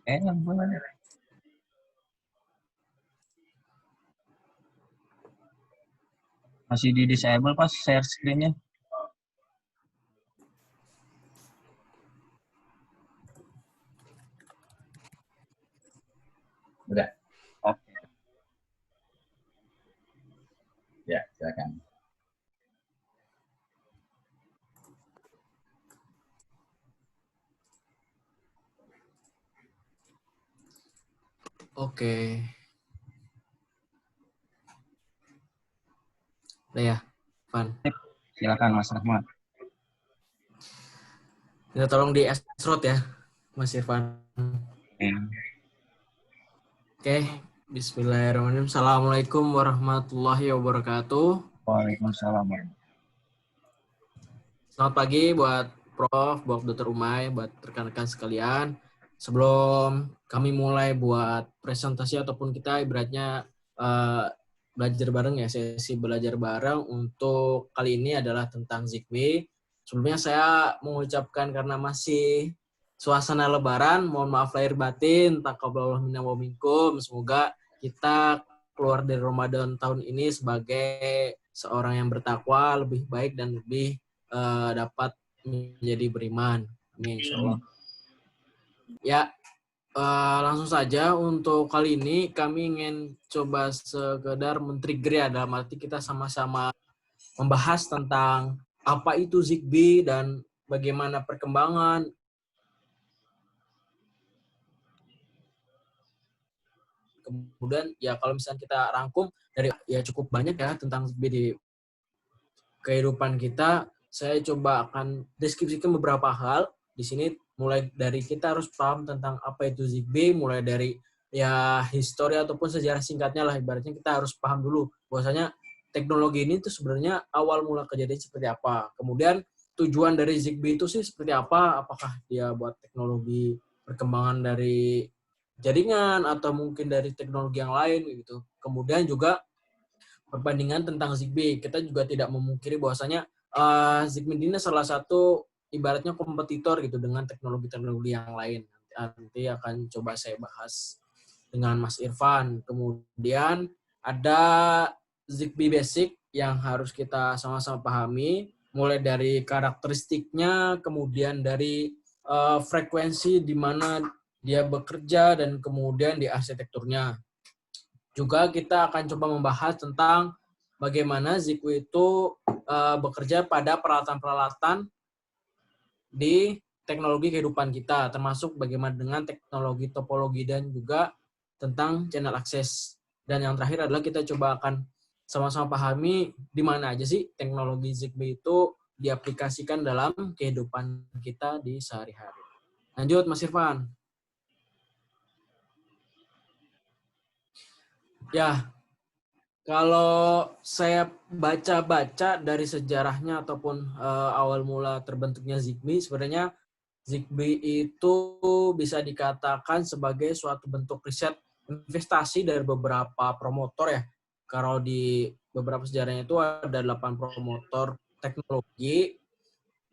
Boleh. Masih di disable pas share screen-nya. Udah. Oke. Ya, silakan. Oke. Udah ya, Van. Silakan Mas Rahmat. Kita tolong di esrot ya, Mas Irfan. Oke, bismillahirrahmanirrahim. Assalamualaikum warahmatullahi wabarakatuh. Waalaikumsalam. Selamat pagi buat Prof, buat Dr. Umay, buat rekan-rekan sekalian. Sebelum kami mulai buat presentasi ataupun kita ibaratnya belajar bareng ya, sesi belajar bareng untuk kali ini adalah tentang Zigbee. Sebelumnya saya mengucapkan karena masih suasana lebaran, mohon maaf lahir batin, taqabbalallahu minna wa minkum. Semoga kita keluar dari Ramadan tahun ini sebagai seorang yang bertakwa, lebih baik dan lebih dapat menjadi beriman. Amin, insyaallah. Ya, langsung saja untuk kali ini kami ingin coba sekedar men-trigger ya, dalam arti kita sama-sama membahas tentang apa itu Zigbee dan bagaimana perkembangan. Kemudian ya kalau misalnya kita rangkum dari ya cukup banyak ya tentang Zigbee di kehidupan kita, saya coba akan deskripsikan beberapa hal di sini, mulai dari kita harus paham tentang apa itu Zigbee, mulai dari ya histori ataupun sejarah singkatnya lah, ibaratnya kita harus paham dulu bahwasanya teknologi ini tuh sebenarnya awal mula kejadian seperti apa. Kemudian tujuan dari Zigbee itu sih seperti apa? Apakah dia buat teknologi perkembangan dari jaringan atau mungkin dari teknologi yang lain gitu. Kemudian juga perbandingan tentang Zigbee. Kita juga tidak memungkiri bahwasanya Zigbee ini salah satu ibaratnya kompetitor gitu dengan teknologi-teknologi yang lain. Nanti akan coba saya bahas dengan Mas Irfan. Kemudian ada Zigbee Basic yang harus kita sama-sama pahami, mulai dari karakteristiknya, kemudian dari frekuensi di mana dia bekerja, dan kemudian di arsitekturnya. Juga kita akan coba membahas tentang bagaimana Zigbee itu bekerja pada peralatan-peralatan di teknologi kehidupan kita, termasuk bagaimana dengan teknologi topologi dan juga tentang channel access. Dan yang terakhir adalah kita coba akan sama-sama pahami di mana aja sih teknologi Zigbee itu diaplikasikan dalam kehidupan kita di sehari-hari. Lanjut, Mas Irfan. Ya, kalau saya baca-baca dari sejarahnya ataupun awal mula terbentuknya Zigbee, sebenarnya Zigbee itu bisa dikatakan sebagai suatu bentuk riset investasi dari beberapa promotor ya. Kalau di beberapa sejarahnya itu ada 8 promotor teknologi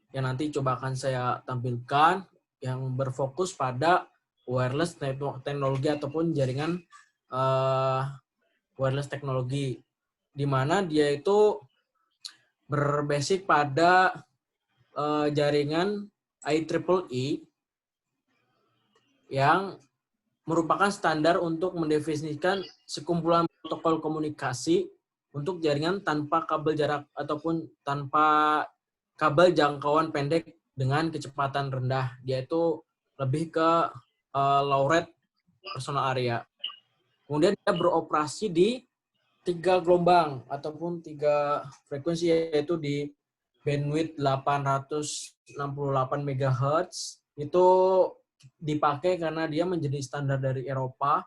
yang nanti coba akan saya tampilkan yang berfokus pada wireless teknologi ataupun jaringan wireless teknologi, di mana dia itu berbasic pada jaringan IEEE yang merupakan standar untuk mendefinisikan sekumpulan protokol komunikasi untuk jaringan tanpa kabel jarak ataupun tanpa kabel jangkauan pendek dengan kecepatan rendah. Dia itu lebih ke low rate personal area. Kemudian dia beroperasi di 3 gelombang ataupun 3 frekuensi, yaitu di bandwidth 868 MHz. Itu dipakai karena dia menjadi standar dari Eropa.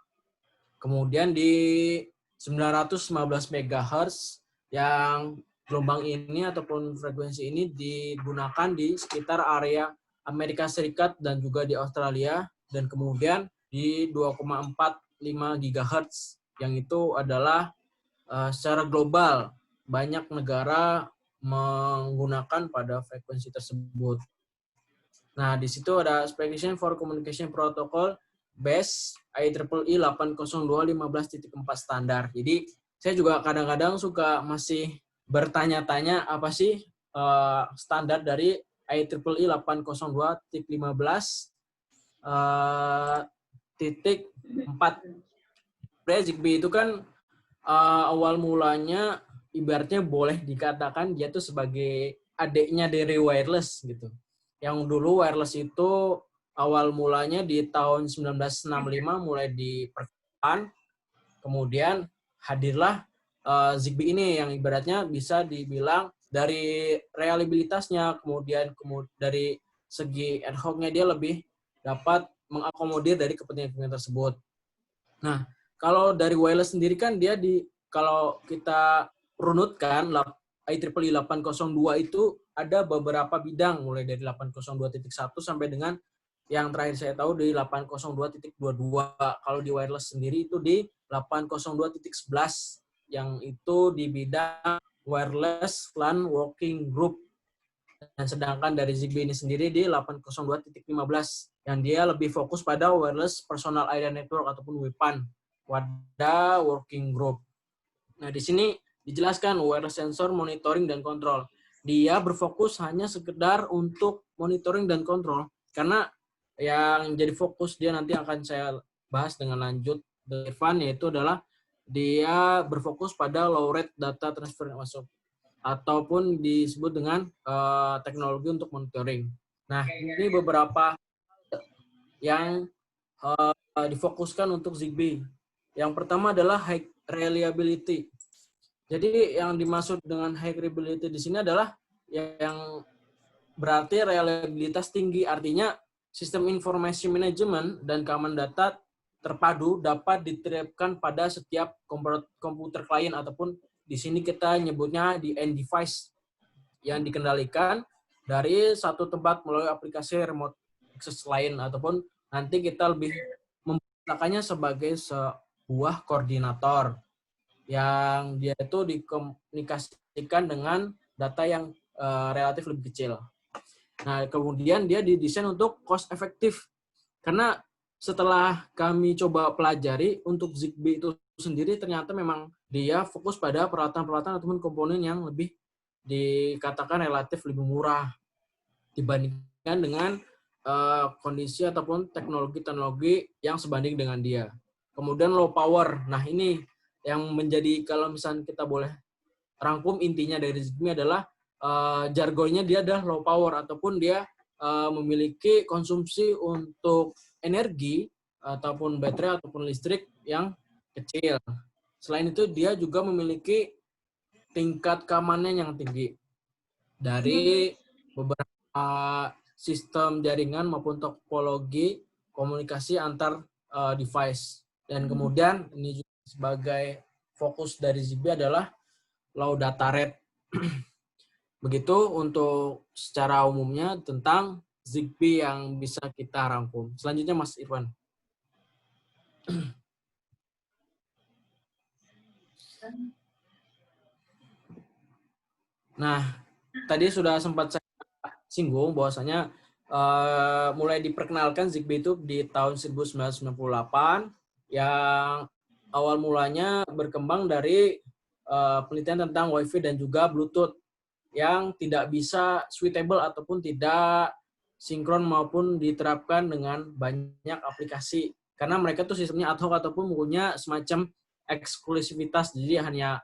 Kemudian di 915 MHz yang gelombang ini ataupun frekuensi ini digunakan di sekitar area Amerika Serikat dan juga di Australia. Dan kemudian di 2,45 GHz yang itu adalah secara global banyak negara menggunakan pada frekuensi tersebut. Nah, di situ ada Specification for Communication Protocol base IEEE 802.15.4 standar. Jadi saya juga kadang-kadang suka masih bertanya-tanya apa sih standar dari IEEE 802.15.4. Zigbee itu kan awal mulanya ibaratnya boleh dikatakan dia tuh sebagai adiknya dari wireless gitu. Yang dulu wireless itu awal mulanya di tahun 1965 mulai diperkenalkan, kemudian hadirlah Zigbee ini yang ibaratnya bisa dibilang dari reliabilitasnya, kemudian dari segi ad hoc-nya dia lebih dapat mengakomodir dari kepentingan tersebut. Nah, kalau dari wireless sendiri kan dia kalau kita runutkan IEEE 802 itu ada beberapa bidang mulai dari 802.1 sampai dengan yang terakhir saya tahu di 802.22. Kalau di wireless sendiri itu di 802.11 yang itu di bidang wireless LAN working group. Dan sedangkan dari Zigbee ini sendiri di 802.15 yang dia lebih fokus pada wireless personal area network ataupun WPAN, WADA working group. Nah, di sini dijelaskan wireless sensor monitoring dan kontrol. Dia berfokus hanya sekedar untuk monitoring dan kontrol karena yang jadi fokus dia nanti akan saya bahas dengan lanjut dengan Irfan, yaitu adalah dia berfokus pada low rate data transfer masuk ataupun disebut dengan teknologi untuk monitoring. Nah, ini beberapa yang difokuskan untuk Zigbee. Yang pertama adalah high reliability. Jadi yang dimaksud dengan high reliability di sini adalah yang berarti reliabilitas tinggi, artinya sistem informasi manajemen dan keamanan data terpadu dapat diterapkan pada setiap komputer klien ataupun di sini kita nyebutnya di end device yang dikendalikan dari satu tempat melalui aplikasi remote access lain ataupun nanti kita lebih mempergunakannya sebagai sebuah koordinator yang dia itu dikomunikasikan dengan data yang relatif lebih kecil. Nah, kemudian dia didesain untuk cost efektif. Karena setelah kami coba pelajari untuk Zigbee itu sendiri ternyata memang dia fokus pada peralatan-peralatan ataupun komponen yang lebih dikatakan relatif lebih murah dibandingkan dengan kondisi ataupun teknologi-teknologi yang sebanding dengan dia. Kemudian low power. Nah, ini yang menjadi kalau misalnya kita boleh rangkum intinya dari Zigbee adalah jargonnya dia adalah low power ataupun dia memiliki konsumsi untuk energi ataupun baterai ataupun listrik yang kecil. Selain itu dia juga memiliki tingkat keamanan yang tinggi dari beberapa sistem jaringan maupun topologi komunikasi antar device. Dan kemudian ini juga sebagai fokus dari Zigbee adalah low data rate. Begitu untuk secara umumnya tentang Zigbee yang bisa kita rangkum. Selanjutnya Mas Irwan. Nah, tadi sudah sempat saya singgung bahwasanya mulai diperkenalkan Zigbee itu di tahun 1998 yang awal mulanya berkembang dari penelitian tentang Wi-Fi dan juga Bluetooth yang tidak bisa switchable ataupun tidak sinkron maupun diterapkan dengan banyak aplikasi. Karena mereka tuh sistemnya ad hoc ataupun punya semacam eksklusivitas. Jadi hanya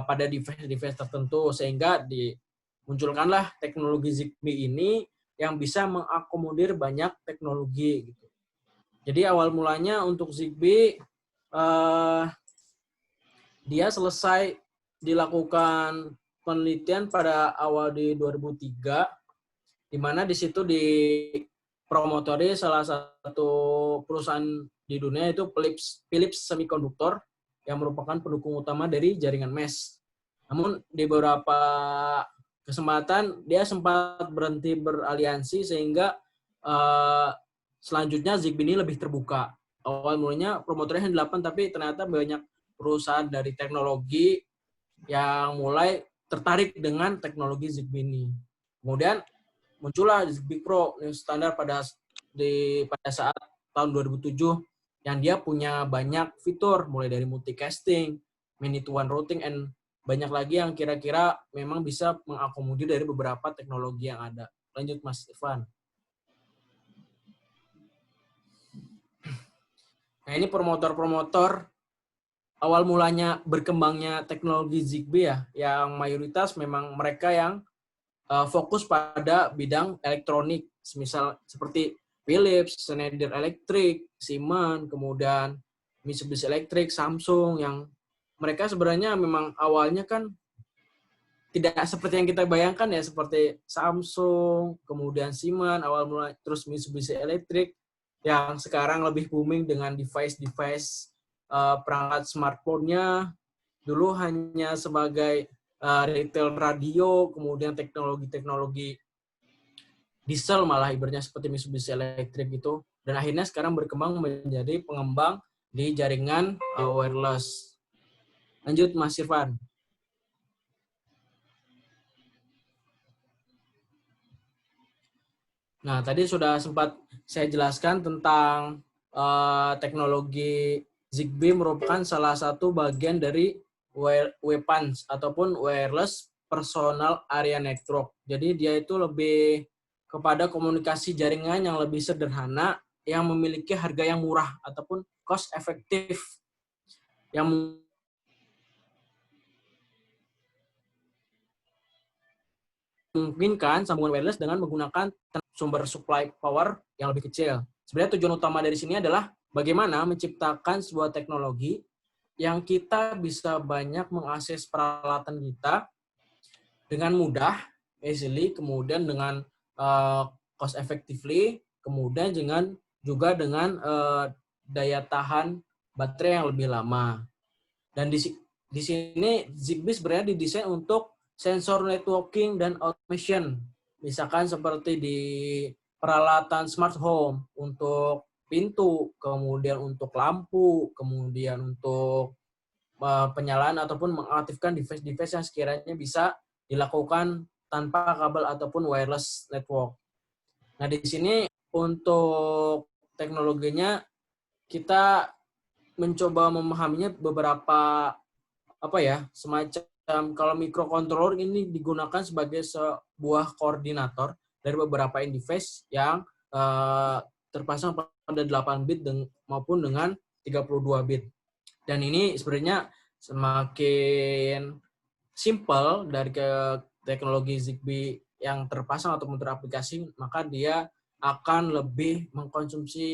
pada device-device tertentu. Sehingga dimunculkanlah teknologi Zigbee ini yang bisa mengakomodir banyak teknologi. Gitu. Jadi awal mulanya untuk Zigbee, dia selesai dilakukan penelitian pada awal di 2003, di mana di situ dipromotori salah satu perusahaan di dunia itu Philips Semiconductor yang merupakan pendukung utama dari jaringan mesh. Namun di beberapa kesempatan dia sempat berhenti beraliansi sehingga selanjutnya Zigbee ini lebih terbuka. Awal mulanya promotornya hanya 8 tapi ternyata banyak perusahaan dari teknologi yang mulai tertarik dengan teknologi Zigbee ini. Kemudian muncullah Zigbee Pro, standar pada saat tahun 2007 yang dia punya banyak fitur mulai dari multicasting, minute one routing, and banyak lagi yang kira-kira memang bisa mengakomodir dari beberapa teknologi yang ada. Lanjut Mas Irfan. Nah, ini promotor-promotor awal mulanya berkembangnya teknologi Zigbee ya, yang mayoritas memang mereka yang fokus pada bidang elektronik, misal seperti Philips, Schneider Electric, Siemens, kemudian Mitsubishi Electric, Samsung, yang mereka sebenarnya memang awalnya kan tidak seperti yang kita bayangkan ya, seperti Samsung, kemudian Siemens, awal mulai, terus Mitsubishi Electric, yang sekarang lebih booming dengan device-device perangkat smartphone-nya. Dulu hanya sebagai retail radio, kemudian teknologi-teknologi diesel malah ibaratnya seperti Mitsubishi Electric itu, dan akhirnya sekarang berkembang menjadi pengembang di jaringan wireless. Lanjut Mas Irfan. Nah, tadi sudah sempat saya jelaskan tentang teknologi Zigbee merupakan salah satu bagian dari WPAN ataupun Wireless Personal Area Network. Jadi dia itu lebih kepada komunikasi jaringan yang lebih sederhana, yang memiliki harga yang murah ataupun cost efektif, yang memungkinkan sambungan wireless dengan menggunakan sumber supply power yang lebih kecil. Sebenarnya tujuan utama dari sini adalah bagaimana menciptakan sebuah teknologi yang kita bisa banyak mengakses peralatan kita dengan mudah, easily, kemudian dengan cost effectively, kemudian juga dengan daya tahan baterai yang lebih lama. Dan di sini Zigbee sebenarnya didesain untuk sensor networking dan automation. Misalkan seperti di peralatan smart home, untuk pintu, kemudian untuk lampu, kemudian untuk penyalaan ataupun mengaktifkan device-device yang sekiranya bisa dilakukan tanpa kabel ataupun wireless network. Nah, di sini untuk teknologinya kita mencoba memahaminya beberapa semacam, kalau microcontroller ini digunakan sebagai sebuah koordinator dari beberapa interface yang terpasang pada 8 bit maupun dengan 32 bit. Dan ini sebenarnya semakin simple dari teknologi Zigbee yang terpasang ataupun teraplikasi, maka dia akan lebih mengkonsumsi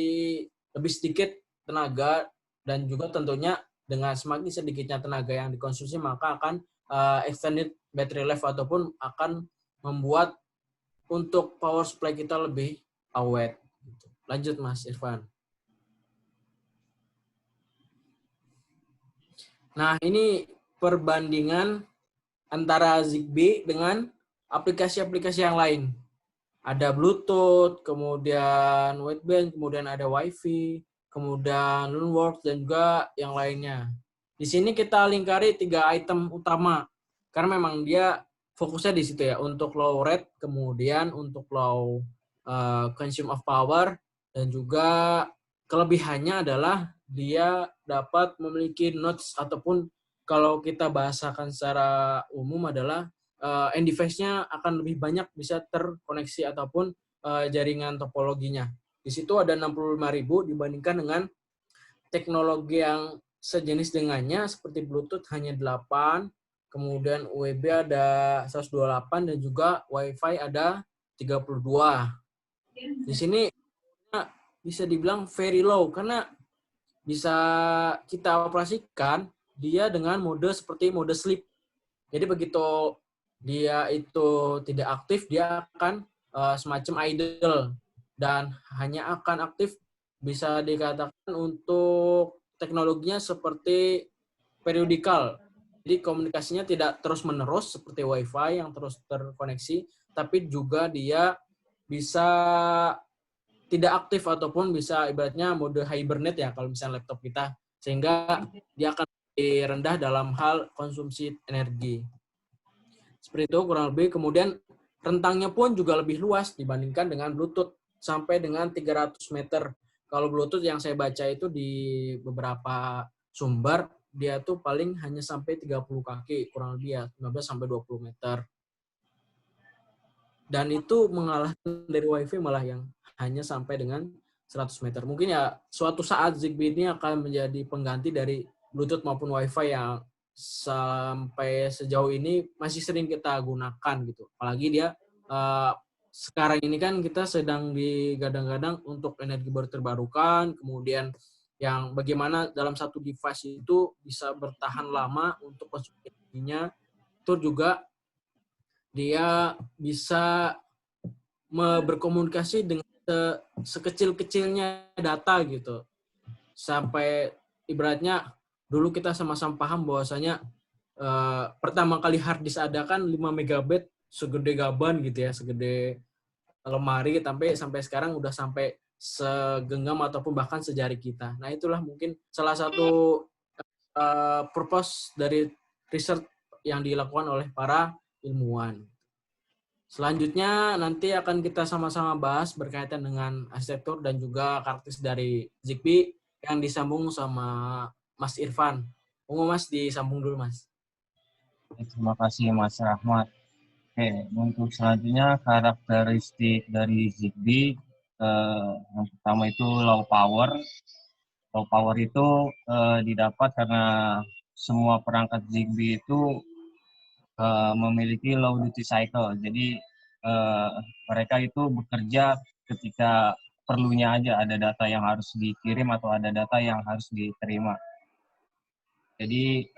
lebih sedikit tenaga, dan juga tentunya dengan semakin sedikitnya tenaga yang dikonsumsi maka akan extended battery life ataupun akan membuat untuk power supply kita lebih awet. Lanjut Mas Irfan. Nah, ini perbandingan antara Zigbee dengan aplikasi-aplikasi yang lain. Ada Bluetooth, kemudian wideband, kemudian ada Wi-Fi, kemudian Loonworks, dan juga yang lainnya. Di sini kita lingkari 3 item utama, karena memang dia fokusnya di situ ya, untuk low rate, kemudian untuk low consume of power, dan juga kelebihannya adalah dia dapat memiliki nodes, ataupun kalau kita bahasakan secara umum adalah end device-nya akan lebih banyak bisa terkoneksi ataupun jaringan topologinya. Di situ ada 65.000 dibandingkan dengan teknologi yang sejenis dengannya seperti Bluetooth hanya 8, kemudian USB ada 128, dan juga Wi-Fi ada 32. Di sini bisa dibilang very low karena bisa kita operasikan dia dengan mode seperti mode sleep. Jadi begitu dia itu tidak aktif, dia akan semacam idle, dan hanya akan aktif bisa dikatakan untuk teknologinya seperti periodikal. Jadi komunikasinya tidak terus-menerus seperti Wi-Fi yang terus terkoneksi, tapi juga dia bisa tidak aktif ataupun bisa ibaratnya mode hibernate ya kalau misalnya laptop kita, sehingga dia akan lebih rendah dalam hal konsumsi energi. Seperti itu kurang lebih. Kemudian rentangnya pun juga lebih luas dibandingkan dengan Bluetooth, sampai dengan 300 meter. kalau Bluetooth yang saya baca itu di beberapa sumber, dia tuh paling hanya sampai 30 kaki, kurang lebih ya, 15 sampai 20 meter. Dan itu mengalahkan dari WiFi malah yang hanya sampai dengan 100 meter. Mungkin ya suatu saat Zigbee ini akan menjadi pengganti dari Bluetooth maupun WiFi yang sampai sejauh ini masih sering kita gunakan gitu. Apalagi dia sekarang ini kan kita sedang digadang-gadang untuk energi baru terbarukan, kemudian yang bagaimana dalam satu device itu bisa bertahan lama untuk konsumsi energinya, itu juga dia bisa berkomunikasi dengan sekecil-kecilnya data gitu. Sampai ibaratnya dulu kita sama-sama paham bahwasanya pertama kali hard disk ada kan 5 megabit segede gaban gitu ya, segede lemari, sampai sekarang udah sampai segenggam ataupun bahkan sejari kita. Nah, itulah mungkin salah satu purpose dari riset yang dilakukan oleh para ilmuwan. Selanjutnya nanti akan kita sama-sama bahas berkaitan dengan arsitektur dan juga karakteristik dari Zigbee yang disambung sama Mas Irfan. Mau Mas disambung dulu Mas. Terima kasih Mas Rahmat. Oke, untuk selanjutnya karakteristik dari Zigbee, yang pertama itu low power. Low power itu didapat karena semua perangkat Zigbee itu memiliki low duty cycle. Jadi mereka itu bekerja ketika perlunya aja, ada data yang harus dikirim atau ada data yang harus diterima. Jadi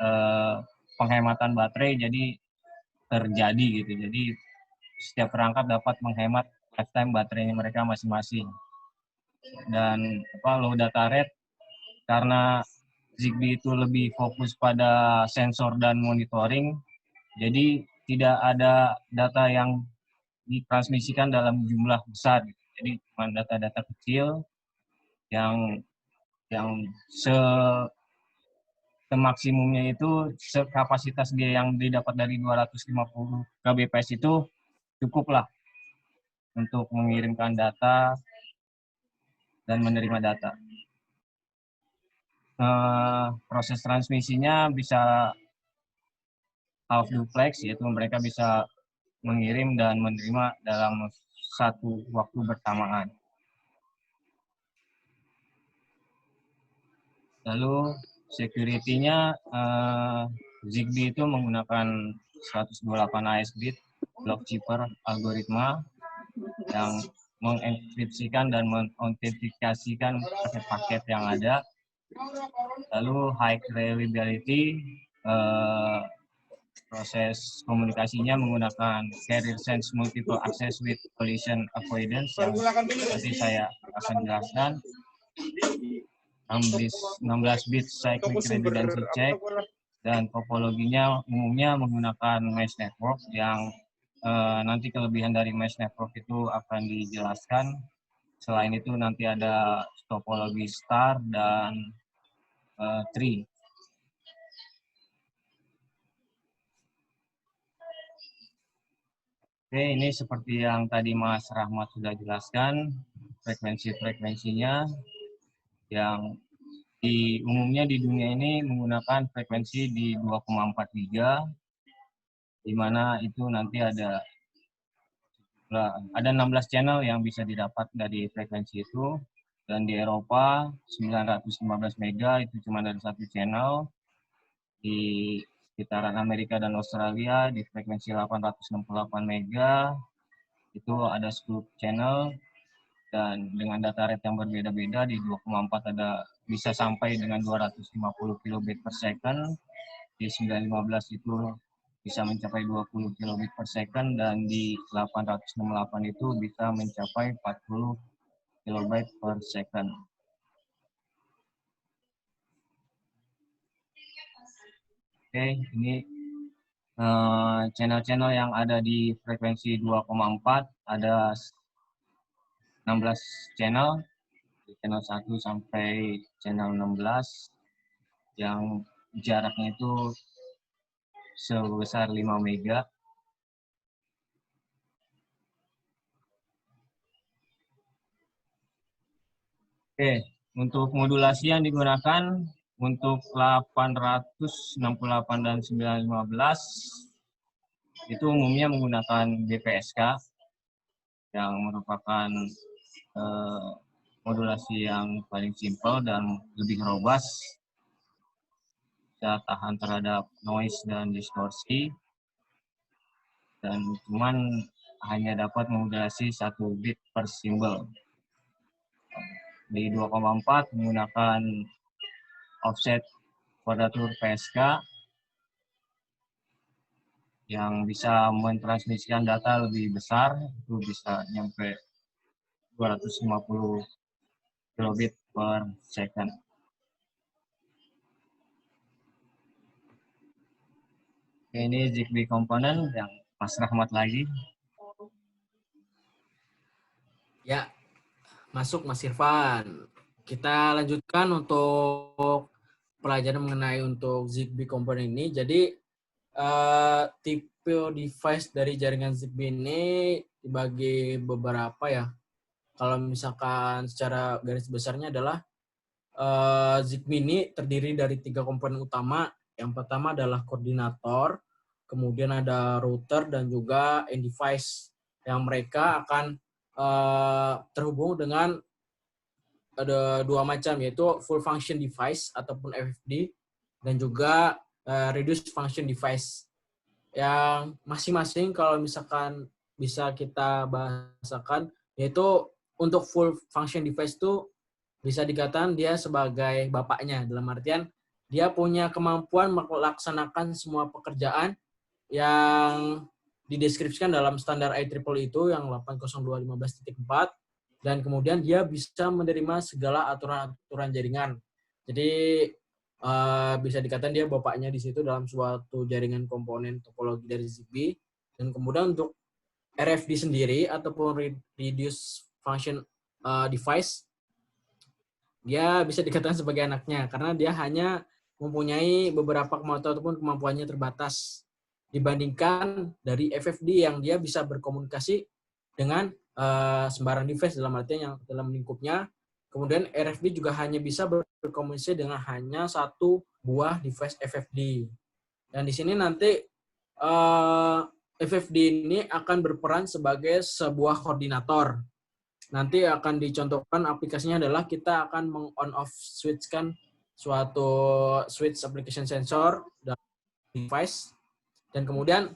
penghematan baterai jadi terjadi gitu. Jadi setiap perangkat dapat menghemat lifetime baterainya mereka masing-masing. Dan low data rate karena Zigbee itu lebih fokus pada sensor dan monitoring, jadi tidak ada data yang ditransmisikan dalam jumlah besar. Jadi cuma data-data kecil yang semaksimumnya itu kapasitas dia yang didapat dari 250 kbps itu cukuplah untuk mengirimkan data dan menerima data. Proses transmisinya bisa half duplex, yaitu mereka bisa mengirim dan menerima dalam satu waktu bersamaan. Lalu security-nya Zigbee itu menggunakan 128 AES bit block chipper algoritma yang mengenkripsikan dan mengautentikasikan paket-paket yang ada. Lalu high reliability, proses komunikasinya menggunakan carrier sense multiple access with collision avoidance yang nanti saya akan jelaskan. 16 bit cyclic redundancy check, dan topologinya umumnya menggunakan mesh network yang nanti kelebihan dari mesh network itu akan dijelaskan. Selain itu nanti ada topologi star dan tree. Oke, ini seperti yang tadi Mas Rahmat sudah jelaskan, frekuensi-frekuensinya yang umumnya di dunia ini menggunakan frekuensi di 2,4 giga, di mana itu nanti ada 16 channel yang bisa didapat dari frekuensi itu, dan di Eropa 915 mega itu cuma dari satu channel, di sekitaran Amerika dan Australia di frekuensi 868 mega itu ada 10 channel, dan dengan data rate yang berbeda-beda di 2,4 ada bisa sampai dengan 250 kilobit per second, di 915 itu bisa mencapai 20 kilobit per second, dan di 868 itu bisa mencapai 40 kilobit per second. Oke, ini channel-channel yang ada di frekuensi 2,4 ada 16 channel, di channel 1 sampai channel 16 yang jaraknya itu sebesar 5 mega. Oke, untuk modulasi yang digunakan untuk 868 dan 915 itu umumnya menggunakan BPSK yang merupakan modulasi yang paling simpel dan lebih robust, bisa tahan terhadap noise dan distorsi, dan cuman hanya dapat memodulasi 1 bit per simbol. Di 2,4 menggunakan offset quadrature PSK yang bisa mentransmisikan data lebih besar, itu bisa nyampe 250 kilobit per second. Ini Zigbee komponen yang Mas Rahmat lagi. Ya, masuk Mas Irfan. Kita lanjutkan untuk pelajaran mengenai untuk Zigbee komponen ini. Jadi tipe device dari jaringan Zigbee ini dibagi beberapa ya. Kalau misalkan secara garis besarnya adalah Zigbee ini terdiri dari 3 komponen utama. Yang pertama adalah koordinator, kemudian ada router dan juga end device yang mereka akan terhubung dengan ada 2 macam, yaitu full function device ataupun FFD dan juga reduced function device. Yang masing-masing kalau misalkan bisa kita bahasakan, yaitu untuk full function device itu bisa dikatakan dia sebagai bapaknya, dalam artian dia punya kemampuan melaksanakan semua pekerjaan yang dideskripsikan dalam standar IEEE itu yang 802.15.4, dan kemudian dia bisa menerima segala aturan-aturan jaringan. Jadi bisa dikatakan dia bapaknya di situ dalam suatu jaringan komponen topologi dari Zigbee. Dan kemudian untuk RFD sendiri ataupun reduced function device, dia bisa dikatakan sebagai anaknya karena dia hanya mempunyai beberapa kemampuan ataupun kemampuannya terbatas dibandingkan dari FFD yang dia bisa berkomunikasi dengan sembarang device dalam artian yang dalam lingkupnya. Kemudian RFD juga hanya bisa berkomunikasi dengan hanya 1 buah device FFD. Dan di sini nanti FFD ini akan berperan sebagai sebuah koordinator. Nanti akan dicontohkan aplikasinya adalah kita akan meng-on off switch-kan suatu switch application sensor dalam device, dan kemudian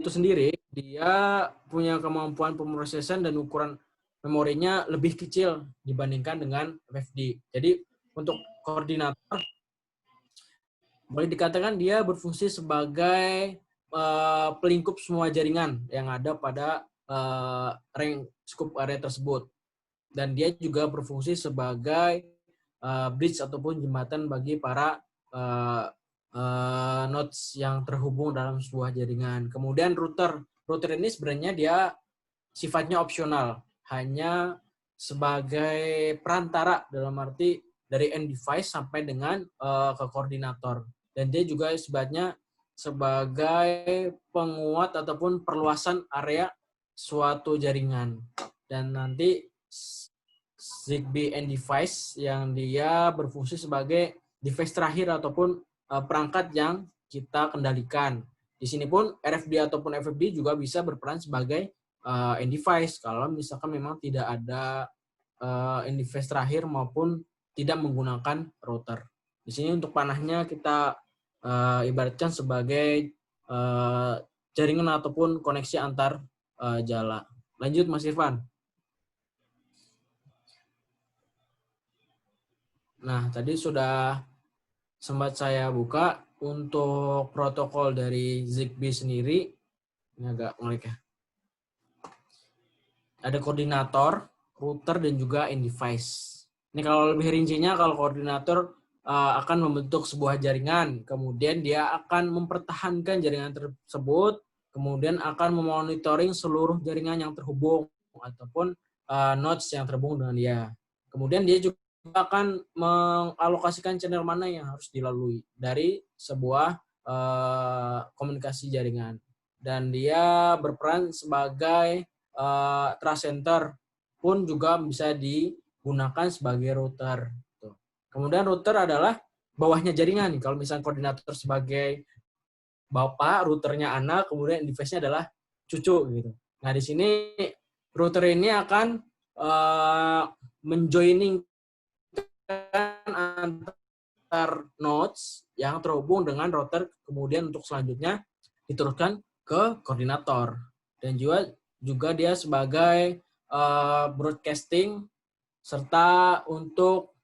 itu sendiri dia punya kemampuan pemrosesan dan ukuran memorinya lebih kecil dibandingkan dengan FFD. Jadi untuk koordinator boleh dikatakan dia berfungsi sebagai pelingkup semua jaringan yang ada pada ring scope area tersebut, dan dia juga berfungsi sebagai bridge ataupun jembatan bagi para nodes yang terhubung dalam sebuah jaringan. Kemudian router ini sebenarnya dia sifatnya opsional, hanya sebagai perantara dalam arti dari end device sampai dengan ke koordinator, dan dia juga sifatnya sebagai penguat ataupun perluasan area suatu jaringan. Dan nanti Zigbee end device yang dia berfungsi sebagai device terakhir ataupun perangkat yang kita kendalikan. Di sini pun RFD ataupun FFD juga bisa berperan sebagai end device kalau misalkan memang tidak ada end device terakhir maupun tidak menggunakan router. Di sini untuk panahnya kita ibaratkan sebagai jaringan ataupun koneksi antar jala. Lanjut Mas Irfan. Nah, tadi sudah sempat saya buka untuk protokol dari Zigbee sendiri. Ini agak ngelik ya. Ada koordinator, router, dan juga end device. Ini kalau lebih rincinya, kalau koordinator akan membentuk sebuah jaringan, kemudian dia akan mempertahankan jaringan tersebut, kemudian akan memonitoring seluruh jaringan yang terhubung ataupun nodes yang terhubung dengan dia. Kemudian dia juga akan mengalokasikan channel mana yang harus dilalui dari sebuah komunikasi jaringan. Dan dia berperan sebagai trust center pun juga bisa gunakan sebagai router. Tuh. Kemudian router adalah bawahnya jaringan nih. Kalau misalnya koordinator sebagai bapak, routernya anak, kemudian device-nya adalah cucu gitu. Nah di sini router ini akan menjoining antar nodes yang terhubung dengan router, kemudian untuk selanjutnya diteruskan ke koordinator. Dan juga dia sebagai broadcasting serta untuk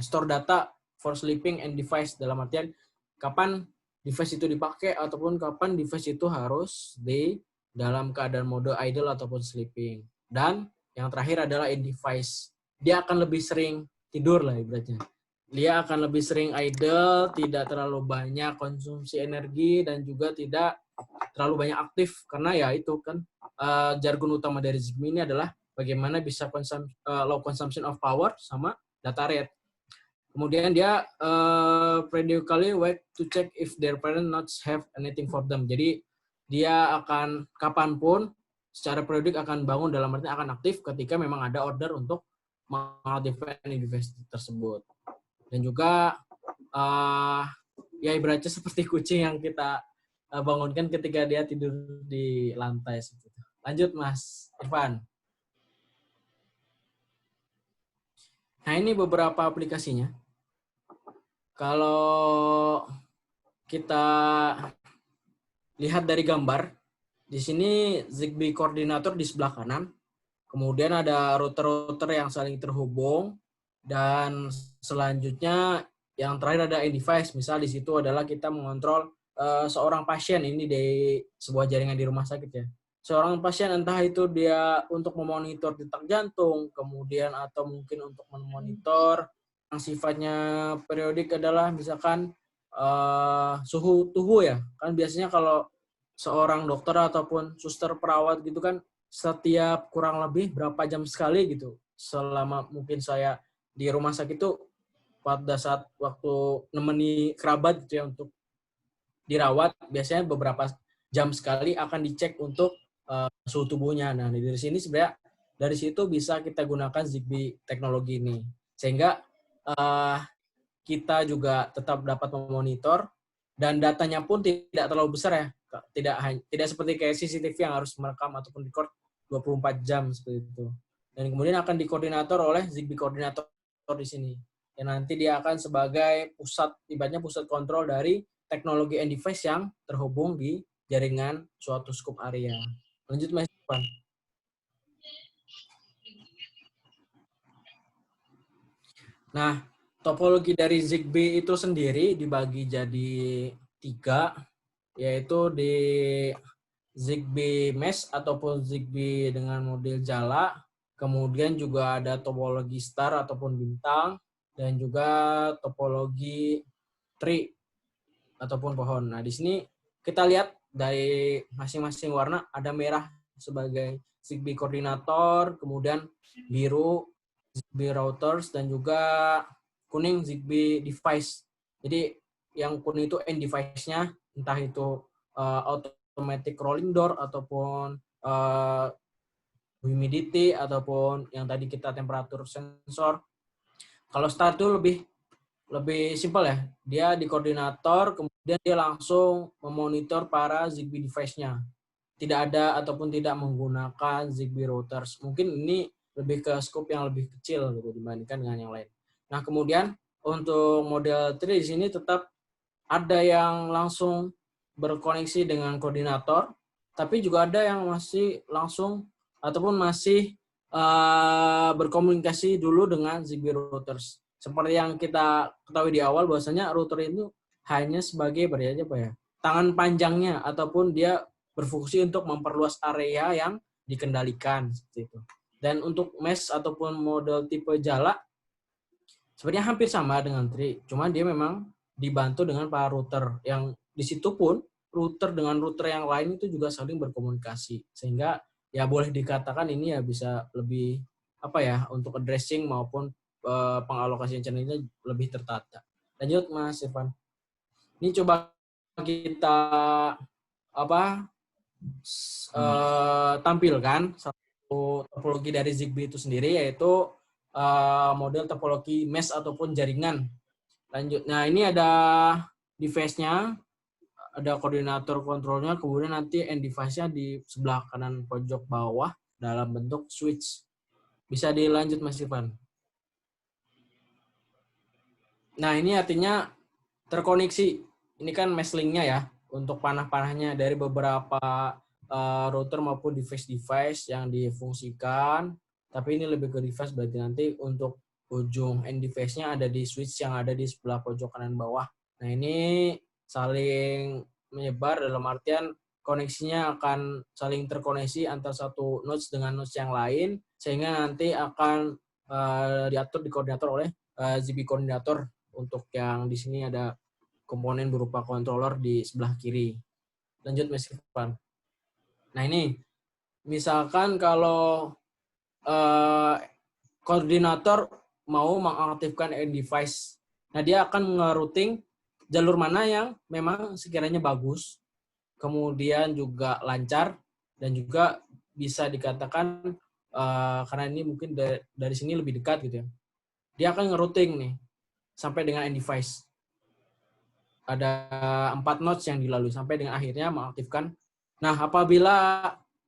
store data for sleeping and device, dalam artian kapan device itu dipakai ataupun kapan device itu harus di dalam keadaan mode idle ataupun sleeping. Dan yang terakhir adalah in device. Dia akan lebih sering tidur lah ibaratnya. Dia akan lebih sering idle, tidak terlalu banyak konsumsi energi dan juga tidak terlalu banyak aktif karena ya itu kan jargon utama dari Zigbee ini adalah bagaimana bisa low consumption of power sama data rate. Kemudian dia periodically wait to check if their parent nodes have anything for them. Jadi dia akan kapanpun secara periodik akan bangun, dalam artinya akan aktif ketika memang ada order untuk mengaktifkan device tersebut. Dan juga ya ibaratnya seperti kucing yang kita bangunkan ketika dia tidur di lantai. Lanjut Mas Irfan. Nah ini beberapa aplikasinya. Kalau kita lihat dari gambar, di sini Zigbee koordinator di sebelah kanan, kemudian ada router-router yang saling terhubung, dan selanjutnya yang terakhir ada device. Misal di situ adalah kita mengontrol seorang pasien, ini di sebuah jaringan di rumah sakit ya. Seorang pasien entah itu dia untuk memonitor detak jantung, kemudian atau mungkin untuk memonitor yang sifatnya periodik adalah misalkan suhu tubuh ya. Kan biasanya kalau seorang dokter ataupun suster perawat gitu kan setiap kurang lebih berapa jam sekali gitu. Selama mungkin saya di rumah sakit itu pada saat waktu nemeni kerabat gitu ya untuk dirawat, biasanya beberapa jam sekali akan dicek untuk suhu tubuhnya. Nah, dari sini sebenarnya dari situ bisa kita gunakan Zigbee teknologi ini. Sehingga kita juga tetap dapat memonitor dan datanya pun tidak terlalu besar ya. Tidak seperti kayak CCTV yang harus merekam ataupun record 24 jam seperti itu. Dan kemudian akan dikoordinator oleh Zigbee koordinator di sini. Dan nanti dia akan sebagai ibaratnya pusat kontrol dari teknologi and device yang terhubung di jaringan suatu scope area. Lanjut Mas Irfan. Nah, topologi dari Zigbee itu sendiri dibagi jadi 3, yaitu di Zigbee Mesh ataupun Zigbee dengan model jala, kemudian juga ada topologi star ataupun bintang, dan juga topologi tree ataupun pohon. Nah, di sini kita lihat dari masing-masing warna, ada merah sebagai Zigbee koordinator, kemudian biru Zigbee routers, dan juga kuning Zigbee device. Jadi yang kuning itu end device-nya, entah itu automatic rolling door ataupun humidity ataupun yang tadi kita temperatur sensor. Kalau star itu lebih simpel ya. Dia di koordinator, kemudian dia langsung memonitor para Zigbee device-nya. Tidak ada ataupun tidak menggunakan Zigbee routers. Mungkin ini lebih ke scope yang lebih kecil gitu dibandingkan dengan yang lain. Nah, kemudian untuk model 3 di sini tetap ada yang langsung berkoneksi dengan koordinator, tapi juga ada yang masih langsung ataupun masih berkomunikasi dulu dengan Zigbee routers. Seperti yang kita ketahui di awal bahwasanya router itu hanya sebagai tangan panjangnya ataupun dia berfungsi untuk memperluas area yang dikendalikan seperti itu. Dan untuk mesh ataupun model tipe jala sebenarnya hampir sama dengan Tri, cuma dia memang dibantu dengan para router yang di situ pun router dengan router yang lain itu juga saling berkomunikasi, sehingga ya boleh dikatakan ini ya bisa lebih untuk addressing maupun pengalokasian channelnya lebih tertata. Lanjut Mas Irfan. Ini coba kita tampilkan satu topologi dari Zigbee itu sendiri, yaitu model topologi mesh ataupun jaringan. Lanjut. Nah, ini ada device-nya, ada koordinator kontrolnya, kemudian nanti end device-nya di sebelah kanan pojok bawah dalam bentuk switch. Bisa dilanjut, Mas Irfan. Nah, ini artinya terkoneksi. Ini kan mesh link-nya ya, untuk panah-panahnya dari beberapa router maupun device-device yang difungsikan. Tapi ini lebih ke device, berarti nanti untuk ujung end device-nya ada di switch yang ada di sebelah pojok kanan bawah. Nah, ini saling menyebar dalam artian koneksinya akan saling terkoneksi antara satu nodes dengan nodes yang lain, sehingga nanti akan diatur di koordinator oleh ZigBee koordinator. Untuk yang di sini ada komponen berupa controller di sebelah kiri. Lanjut, Mas Irfan. Nah, ini misalkan kalau koordinator mau mengaktifkan end device, nah dia akan nge-routing jalur mana yang memang sekiranya bagus, kemudian juga lancar, dan juga bisa dikatakan karena ini mungkin dari sini lebih dekat gitu ya, dia akan nge-routing nih sampai dengan end device. Ada 4 nodes yang dilalui sampai dengan akhirnya mengaktifkan. Nah, apabila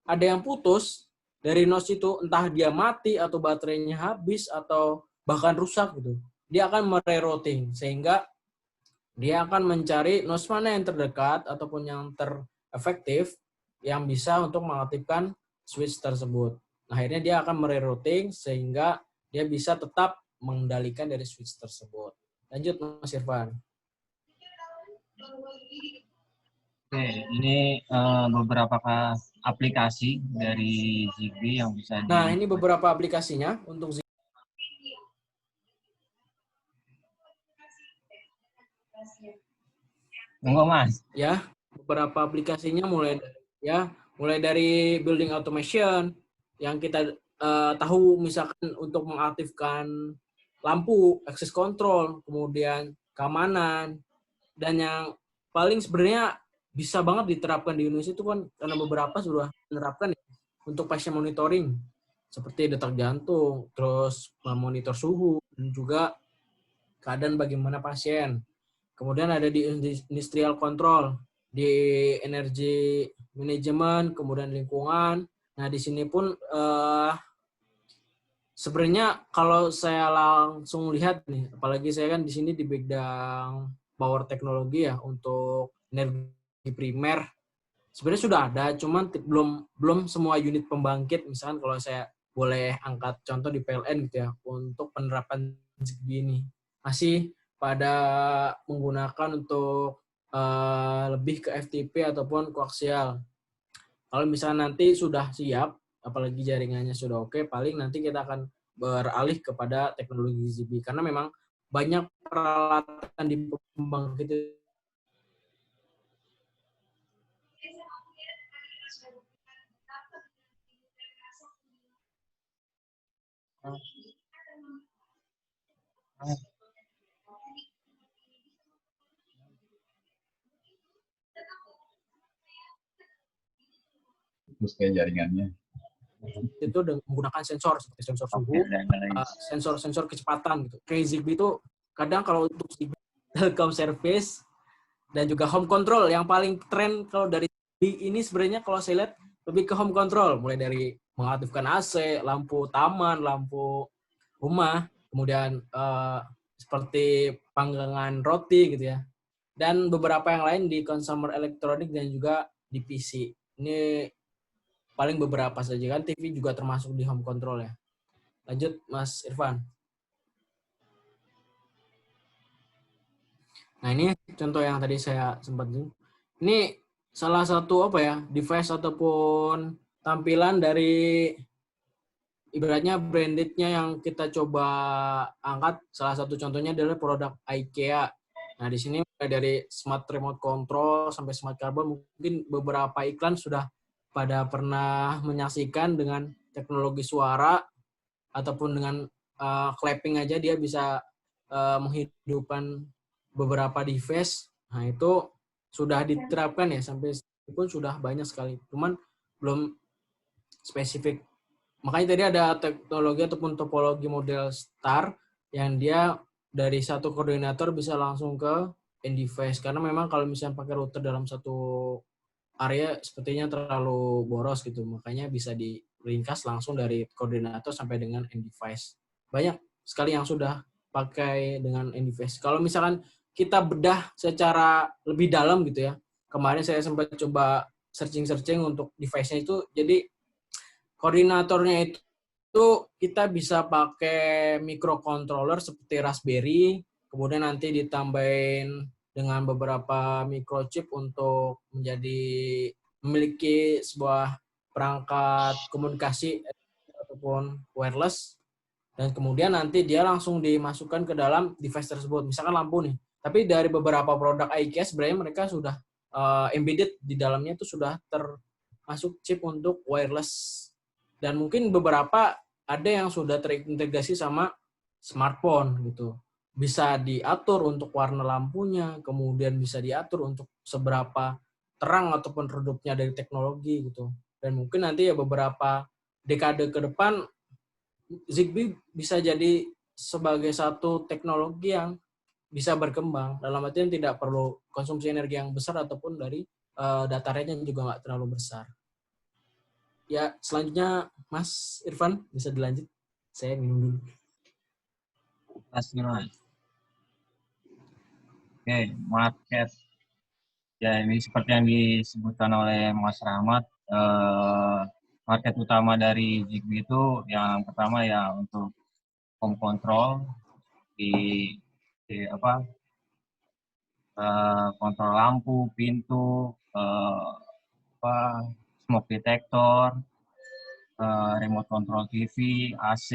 ada yang putus dari nodes itu, entah dia mati atau baterainya habis atau bahkan rusak gitu, dia akan mererouting sehingga dia akan mencari nodes mana yang terdekat ataupun yang terefektif yang bisa untuk mengaktifkan switch tersebut. Nah, akhirnya dia akan mererouting sehingga dia bisa tetap mengendalikan dari switch tersebut. Lanjut, Mas Irfan. Oke, ini beberapa aplikasi dari ZigBee yang bisa Nah, ini beberapa aplikasinya untuk ZigBee. Enggak, Mas. Ya, beberapa aplikasinya mulai dari building automation yang kita tahu misalkan untuk mengaktifkan lampu, access control, kemudian keamanan, dan yang paling sebenarnya bisa banget diterapkan di Indonesia itu kan karena beberapa sudah menerapkan ya, untuk pasien monitoring seperti detak jantung, terus memonitor suhu, dan juga keadaan bagaimana pasien. Kemudian ada di industrial control, di energy management, kemudian lingkungan. Nah, di sini pun sebenarnya kalau saya langsung lihat nih, apalagi saya kan di sini di bidang power teknologi ya untuk energi primer. Sebenarnya sudah ada, cuman belum semua unit pembangkit, misalkan kalau saya boleh angkat contoh di PLN gitu ya, untuk penerapan ZigBee ini masih pada menggunakan untuk lebih ke FTP ataupun koaksial. Kalau misalnya nanti sudah siap, apalagi jaringannya sudah oke, paling nanti kita akan beralih kepada teknologi ZigBee karena memang banyak peralatan di pembangkit Terus kayak jaringannya. itu dengan menggunakan sensor seperti sensor suhu, sensor kecepatan gitu. Kayak ZigBee itu kadang kalau untuk ZigBee telecom service dan juga home control yang paling tren kalau dari ZigBee ini sebenarnya kalau saya lihat lebih ke home control, mulai dari mengaktifkan AC, lampu taman, lampu rumah, kemudian seperti panggangan roti gitu ya. Dan beberapa yang lain di consumer elektronik dan juga di PC. Ini paling beberapa saja kan, TV juga termasuk di home control ya. Lanjut, Mas Irfan. Nah, ini contoh yang tadi saya sempat. Ini salah satu device ataupun tampilan dari ibaratnya brandednya yang kita coba angkat. Salah satu contohnya adalah produk IKEA. Nah, di sini mulai dari smart remote control sampai smart carbon, mungkin beberapa iklan sudah pada pernah menyaksikan dengan teknologi suara ataupun dengan clapping aja dia bisa menghidupkan beberapa device. Nah, itu sudah diterapkan ya, sampai pun sudah banyak sekali. Cuman belum spesifik Makanya tadi ada teknologi ataupun topologi model star yang dia dari satu koordinator bisa langsung ke end device. Karena memang kalau misalnya pakai router dalam satu area sepertinya terlalu boros gitu. Makanya bisa diringkas langsung dari koordinator sampai dengan end device. Banyak sekali yang sudah pakai dengan end device. Kalau misalkan kita bedah secara lebih dalam gitu ya. Kemarin saya sempat coba searching-searching untuk device-nya itu. Jadi koordinatornya itu kita bisa pakai microcontroller seperti Raspberry, kemudian nanti ditambahin dengan beberapa microchip untuk memiliki sebuah perangkat komunikasi ataupun wireless, dan kemudian nanti dia langsung dimasukkan ke dalam device tersebut. Misalkan lampu nih. Tapi dari beberapa produk IKEA sebenarnya mereka sudah embedded di dalamnya itu sudah termasuk chip untuk wireless. Dan mungkin beberapa ada yang sudah terintegrasi sama smartphone gitu. Bisa diatur untuk warna lampunya, kemudian bisa diatur untuk seberapa terang ataupun redupnya dari teknologi gitu. Dan mungkin nanti ya beberapa dekade ke depan Zigbee bisa jadi sebagai satu teknologi yang bisa berkembang. Dalam artian tidak perlu konsumsi energi yang besar ataupun dari data rate-nya juga nggak terlalu besar. Ya, selanjutnya Mas Irfan bisa dilanjut. Saya minum dulu. Kasih Mas. Oke, market. Ya, ini seperti yang disebutkan oleh Mas Rahmat, market utama dari Zigbee itu yang pertama ya untuk home control di apa kontrol lampu, pintu, smoke detector, remote control TV, AC,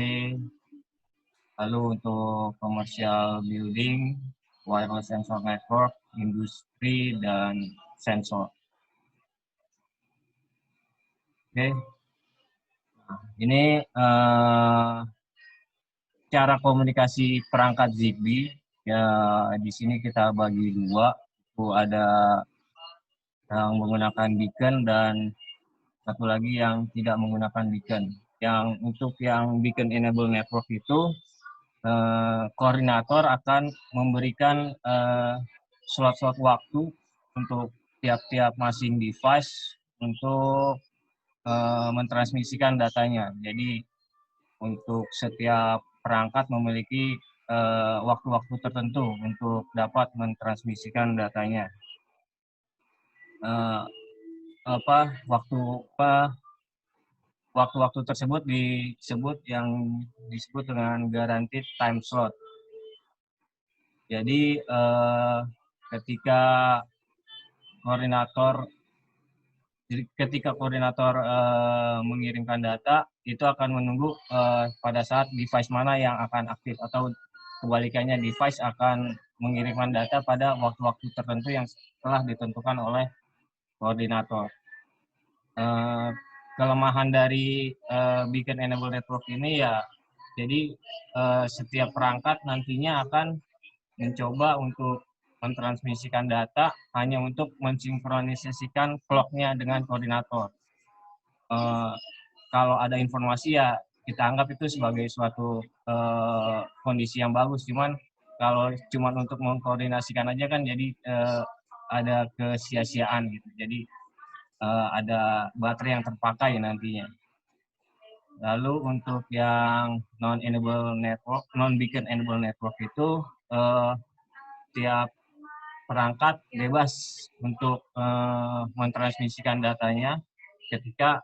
lalu untuk commercial building, wireless sensor network, industri, dan sensor. Oke, nah, ini cara komunikasi perangkat Zigbee. Ya, di sini kita bagi dua. Itu ada yang menggunakan beacon dan satu lagi yang tidak menggunakan beacon. Yang untuk yang beacon enable network itu koordinator akan memberikan slot-slot waktu untuk tiap-tiap masing device untuk mentransmisikan datanya. Jadi untuk setiap perangkat memiliki waktu-waktu tertentu untuk dapat mentransmisikan datanya. Waktu-waktu tersebut disebut dengan guaranteed time slot. Jadi ketika koordinator mengirimkan data, itu akan menunggu pada saat device mana yang akan aktif, atau kebalikannya device akan mengirimkan data pada waktu-waktu tertentu yang telah ditentukan oleh koordinator. Kelemahan dari beacon enable network ini ya, jadi setiap perangkat nantinya akan mencoba untuk mentransmisikan data hanya untuk mensinkronisasikan clock-nya dengan koordinator. Kalau ada informasi ya kita anggap itu sebagai suatu kondisi yang bagus. Cuman kalau cuma untuk mengkoordinasikan aja kan jadi ada kesia-siaan gitu. Jadi ada baterai yang terpakai nantinya. Lalu untuk yang non-beacon enable network itu tiap perangkat bebas untuk mentransmisikan datanya ketika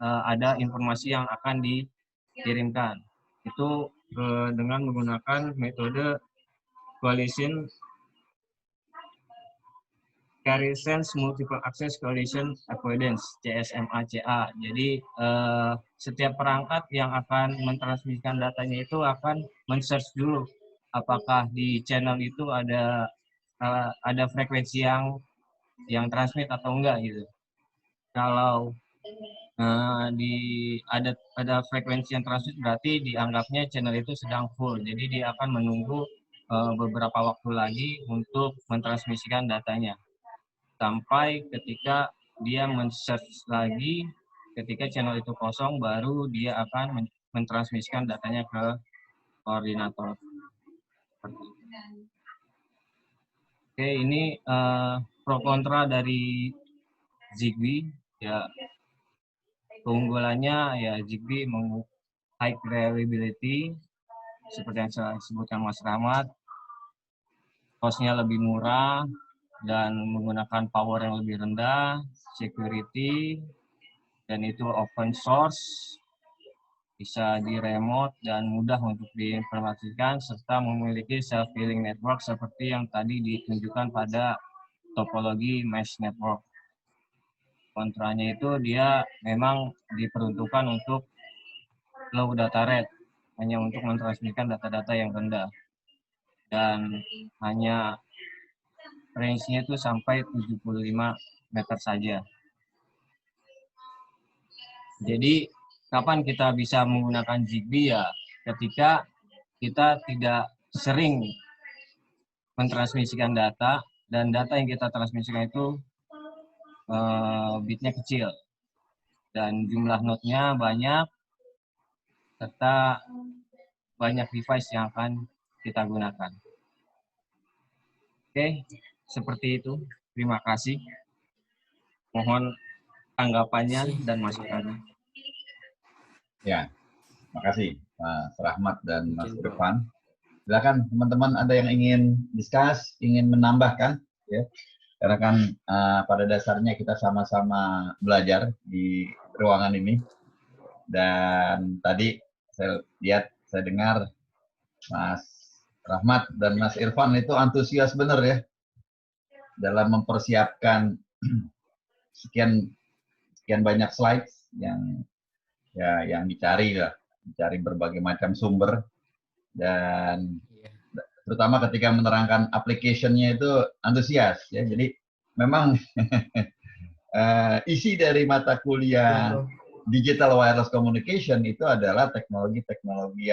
ada informasi yang akan dikirimkan. Itu dengan menggunakan metode coalition Carrier Sense Multiple Access Coalition Avoidance, CSMACA. Jadi setiap perangkat yang akan mentransmisikan datanya itu akan men-search dulu apakah di channel itu ada frekuensi yang transmit atau enggak gitu. Kalau ada frekuensi yang transmit berarti dianggapnya channel itu sedang full. Jadi dia akan menunggu beberapa waktu lagi untuk mentransmisikan datanya sampai ketika dia men-search lagi Ketika channel itu kosong, baru dia akan mentransmisikan datanya ke koordinator. Oke, ini pro kontra dari Zigbee. Ya, keunggulannya ya Zigbee high reliability, seperti yang saya sebutkan Mas Rahmat, cost-nya lebih murah dan menggunakan power yang lebih rendah, security, dan itu open source, bisa di remote dan mudah untuk diimplementasikan, serta memiliki self-healing network seperti yang tadi ditunjukkan pada topologi mesh network. Kontranya itu dia memang diperuntukkan untuk low data rate, hanya untuk mentransmisikan data-data yang rendah. Dan hanya range-nya itu sampai 75 meter saja. Jadi, kapan kita bisa menggunakan Zigbee ya? Ketika kita tidak sering mentransmisikan data, dan data yang kita transmisikan itu bitnya kecil. Dan jumlah node-nya banyak, serta banyak device yang akan kita gunakan. Oke, seperti itu. Terima kasih. Mohon tanggapannya dan masukannya. Ya, makasih Mas Rahmat dan Mas Irfan. Silakan teman-teman ada yang ingin discuss, ingin menambahkan, ya. Karena kan pada dasarnya kita sama-sama belajar di ruangan ini. Dan tadi saya lihat, saya dengar Mas Rahmat dan Mas Irfan itu antusias benar ya dalam mempersiapkan sekian banyak slides yang dicari lah, dicari berbagai macam sumber, dan terutama ketika menerangkan application-nya itu antusias ya. Jadi memang isi dari mata kuliah Digital Wireless Communication itu adalah teknologi-teknologi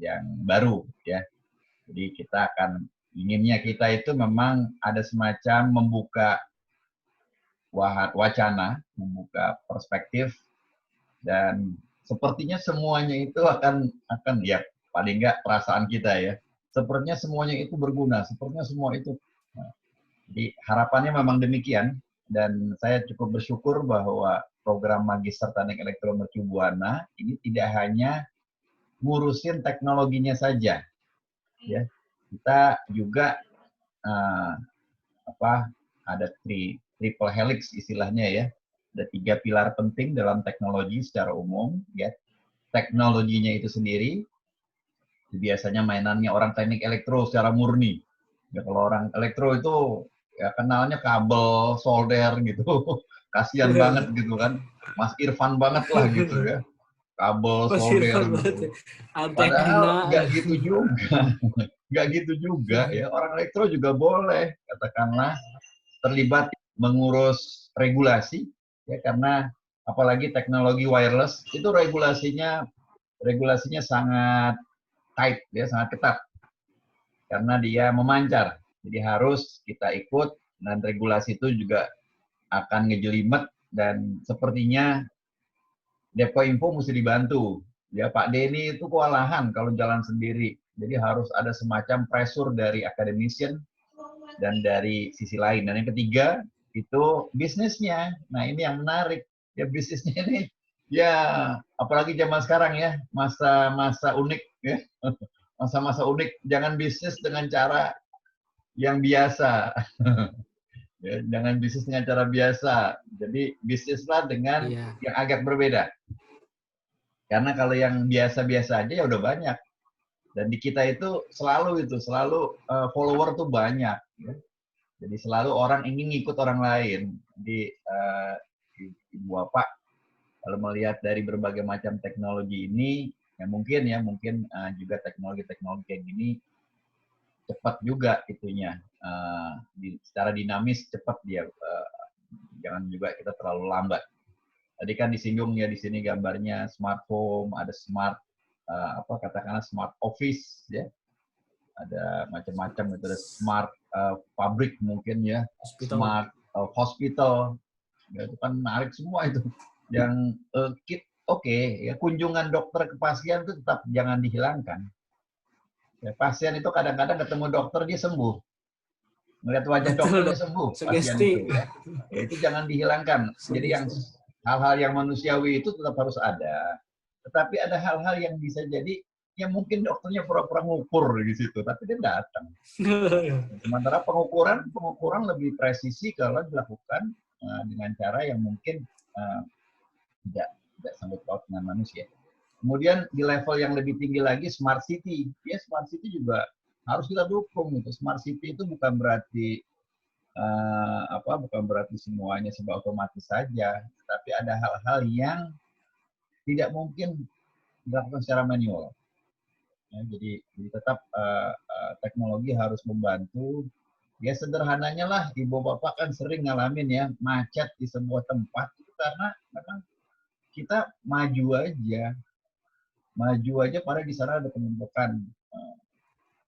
yang baru ya. Jadi inginnya kita itu memang ada semacam membuka wacana, membuka perspektif, dan sepertinya semuanya itu akan ya paling nggak perasaan kita ya. Sepertinya semuanya itu berguna, sepertinya semua itu. Nah, jadi harapannya memang demikian, dan saya cukup bersyukur bahwa program Magister Teknik Elektromercubuana ini tidak hanya ngurusin teknologinya saja, ya. Kita juga ada triple helix istilahnya ya. Ada 3 pilar penting dalam teknologi secara umum, ya. Teknologinya itu sendiri, biasanya mainannya orang teknik elektro secara murni. Ya, kalau orang elektro itu ya kenalnya kabel, solder gitu. Kasihan banget gitu kan. Mas Irfan banget lah gitu ya. Kabel, solder gitu. Padahal nggak gitu juga. Nggak gitu juga ya. Orang elektro juga boleh katakanlah terlibat mengurus regulasi ya, karena apalagi teknologi wireless itu regulasinya sangat tight ya, sangat ketat karena dia memancar. Jadi harus kita ikut, dan regulasi itu juga akan ngejelimet, dan sepertinya Depo Info mesti dibantu. Ya, Pak Denny itu kewalahan kalau jalan sendiri. Jadi harus ada semacam pressure dari academician dan dari sisi lain. Dan yang ketiga itu bisnisnya. Nah, ini yang menarik. Ya, bisnisnya ini ya apalagi zaman sekarang ya, masa-masa unik ya. Masa-masa unik, jangan bisnis dengan cara yang biasa. Ya, jangan bisnis dengan cara biasa. Jadi bisnislah dengan yang agak berbeda. Karena kalau yang biasa-biasa aja ya udah banyak. Dan di kita itu selalu follower tuh banyak. Ya. Jadi selalu orang ingin ngikut orang lain. Jadi Ibu Bapak kalau melihat dari berbagai macam teknologi ini, ya mungkin juga teknologi-teknologi kayak gini cepat juga itunya, secara dinamis cepat dia, jangan juga kita terlalu lambat. Tadi kan disinggung ya di sini gambarnya smart home, ada smart katakanlah smart office ya, ada macam-macam, ada smart pabrik mungkin ya, smart hospital, ya, itu kan menarik semua itu. yang oke, ya kunjungan dokter ke pasien itu tetap jangan dihilangkan. Ya, pasien itu kadang-kadang ketemu dokter dia sembuh, melihat wajah dokter dia sembuh pasien Sugesti. itu ya. Ya, itu jangan dihilangkan. Jadi yang hal-hal yang manusiawi itu tetap harus ada. Tetapi ada hal-hal yang bisa jadi yang mungkin dokternya pura-pura ngukur di situ, tapi dia datang. Sementara pengukuran lebih presisi kalau dilakukan dengan cara yang mungkin tidak sangkut paut dengan manusia. Kemudian di level yang lebih tinggi lagi smart city. Ya, smart city juga harus kita dukung gitu. Smart city itu bukan berarti bukan berarti semuanya serba otomatis saja, tapi ada hal-hal yang tidak mungkin dilakukan secara manual. Ya, jadi tetap teknologi harus membantu. Ya sederhananya lah, ibu bapak kan sering ngalamin ya macet di sebuah tempat itu karena memang kita maju aja pada di sana ada penumpukan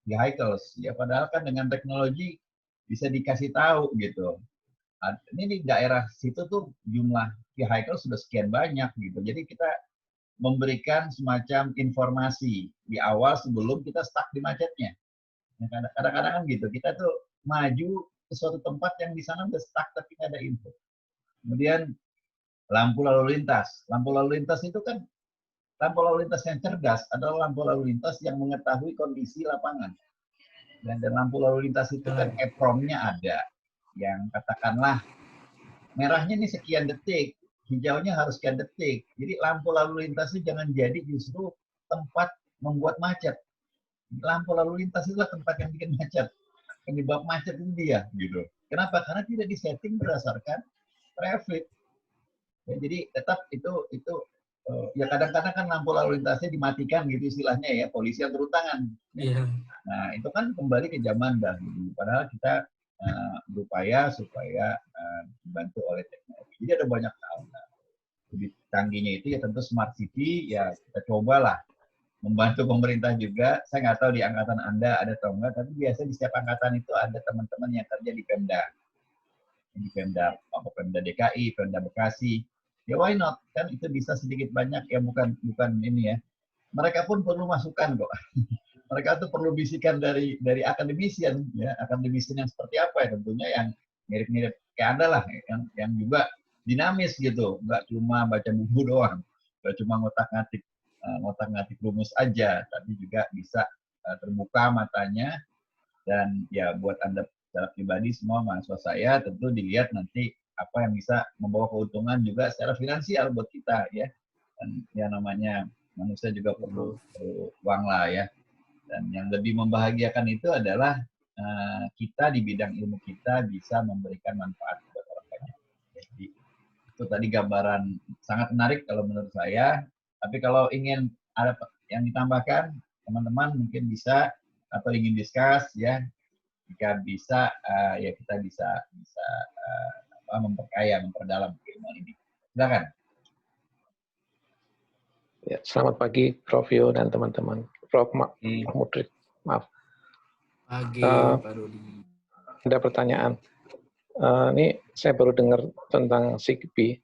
vehicles. Ya padahal kan dengan teknologi bisa dikasih tahu gitu. Ini di daerah situ tuh jumlah vehicles sudah sekian banyak gitu. Jadi kita memberikan semacam informasi di awal sebelum kita stuck di macetnya. Kadang-kadang kan gitu, kita tuh maju ke suatu tempat yang di sana udah stuck tapi nggak ada info. Kemudian lampu lalu lintas. Lampu lalu lintas itu kan lampu lalu lintas yang cerdas adalah lampu lalu lintas yang mengetahui kondisi lapangan. Dan lampu lalu lintas itu kan EPROM-nya ada. Yang katakanlah merahnya ini sekian detik, hijaunya harus sekian detik. Jadi lampu lalu lintas itu jangan jadi justru tempat membuat macet. Lampu lalu lintas itulah tempat yang bikin macet. Penyebab macet itu dia, gitu. Kenapa? Karena tidak disetting berdasarkan traffic. Ya, jadi tetap itu ya kadang-kadang kan lampu lalu lintasnya dimatikan gitu istilahnya ya, polisi yang turun tangan. Iya. Nah itu kan kembali ke zaman dahulu. Padahal kita berupaya supaya dibantu oleh teknologi. Jadi ada banyak hal. Nah, lebih canggihnya itu ya tentu smart city ya kita cobalah membantu pemerintah juga. Saya nggak tahu di angkatan Anda ada atau enggak, tapi biasa di setiap angkatan itu ada teman-teman yang kerja di Pemda. Di Pemda DKI, Pemda Bekasi. Ya why not? Kan itu bisa sedikit banyak ya bukan ini ya. Mereka pun perlu masukan kok. Mereka tuh perlu bisikan dari akademisian ya, akademisian yang seperti apa ya tentunya yang mirip-mirip kayak Anda lah yang juga dinamis gitu, nggak cuma baca buku doang, nggak cuma ngotak-ngatik rumus aja, tapi juga bisa terbuka matanya. Dan ya buat Anda secara pribadi semua mahasiswa saya tentu dilihat nanti apa yang bisa membawa keuntungan juga secara finansial buat kita ya. Dan ya namanya manusia juga perlu uang lah ya. Dan yang lebih membahagiakan itu adalah kita di bidang ilmu kita bisa memberikan manfaat buat orang banyak. Jadi itu tadi gambaran sangat menarik kalau menurut saya. Tapi kalau ingin ada yang ditambahkan, teman-teman mungkin bisa atau ingin discuss ya. Jika bisa ya kita bisa memperkaya, memperdalam keilmuan ini. Silakan. Ya, selamat pagi Prof. Yo dan teman-teman. Prof. Mudrik, maaf. Pagi, Pak Dodi. Ada pertanyaan. Ini saya baru dengar tentang Zigbee,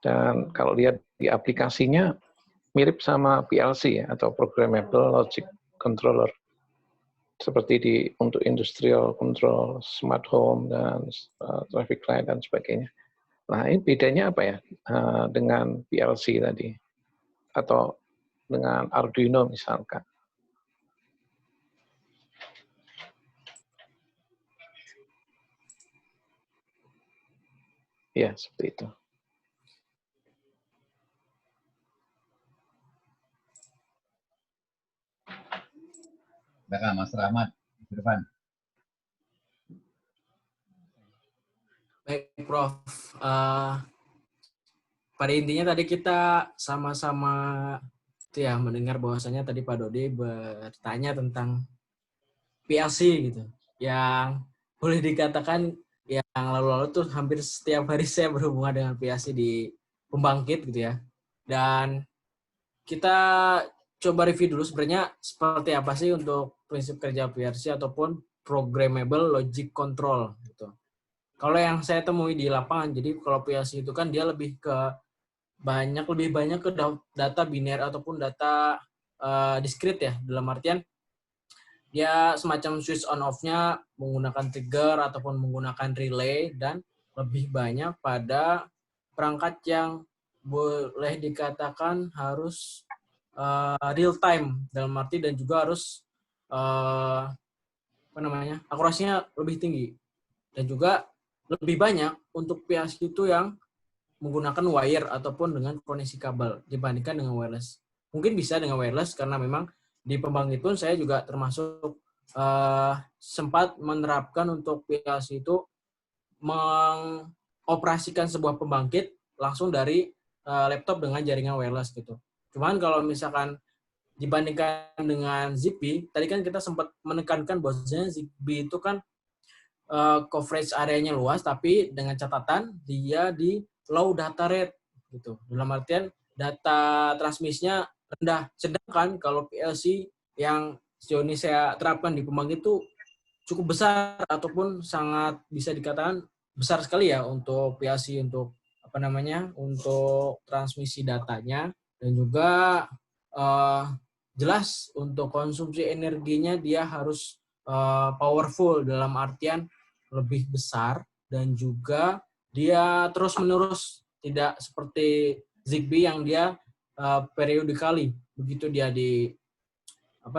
dan kalau lihat di aplikasinya mirip sama PLC ya, atau Programmable Logic Controller. Seperti untuk industrial control, smart home, dan traffic light, dan sebagainya. Nah, ini bedanya apa ya dengan PLC tadi? Atau dengan Arduino misalkan? Ya, seperti itu. Silakan Mas Rahmat, Irfan. Baik, Prof. Pada intinya tadi kita sama-sama ya mendengar bahwasanya tadi Pak Dodi bertanya tentang PLC gitu, yang boleh dikatakan yang lalu-lalu tuh hampir setiap hari saya berhubungan dengan PLC di pembangkit gitu ya. Dan kita coba review dulu sebenarnya seperti apa sih untuk prinsip kerja PLC ataupun Programmable Logic Control gitu. Kalau yang saya temui di lapangan, jadi kalau PLC itu kan dia lebih ke lebih banyak ke data biner ataupun data discrete ya, dalam artian dia semacam switch on off-nya menggunakan trigger ataupun menggunakan relay, dan lebih banyak pada perangkat yang boleh dikatakan harus real time dalam arti, dan juga harus akurasinya lebih tinggi, dan juga lebih banyak untuk PLC itu yang menggunakan wire ataupun dengan koneksi kabel dibandingkan dengan wireless. Mungkin bisa dengan wireless karena memang di pembangkit pun saya juga termasuk sempat menerapkan untuk PLC itu mengoperasikan sebuah pembangkit langsung dari laptop dengan jaringan wireless gitu. Cuman kalau misalkan dibandingkan dengan Zigbee, tadi kan kita sempat menekankan bahwasanya Zigbee itu kan coverage areanya luas, tapi dengan catatan dia di low data rate gitu. Dalam artian data transmisinya rendah. Sedangkan kalau PLC yang sejauh ini saya terapkan di pembangkit itu cukup besar ataupun sangat bisa dikatakan besar sekali ya untuk PLC, untuk untuk transmisi datanya, dan juga jelas untuk konsumsi energinya dia harus powerful dalam artian lebih besar, dan juga dia terus-menerus, tidak seperti Zigbee yang dia periodically, begitu dia di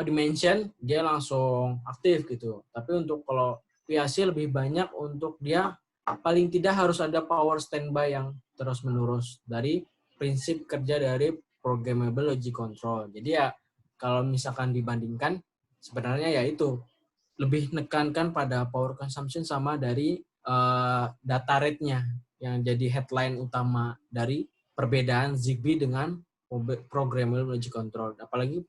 dimension dia langsung aktif gitu. Tapi untuk kalau PLC lebih banyak untuk dia paling tidak harus ada power standby yang terus-menerus dari prinsip kerja dari programmable logic control. Jadi ya kalau misalkan dibandingkan sebenarnya ya itu lebih nekankan pada power consumption sama dari data rate-nya yang jadi headline utama dari perbedaan Zigbee dengan programmable logic control. Apalagi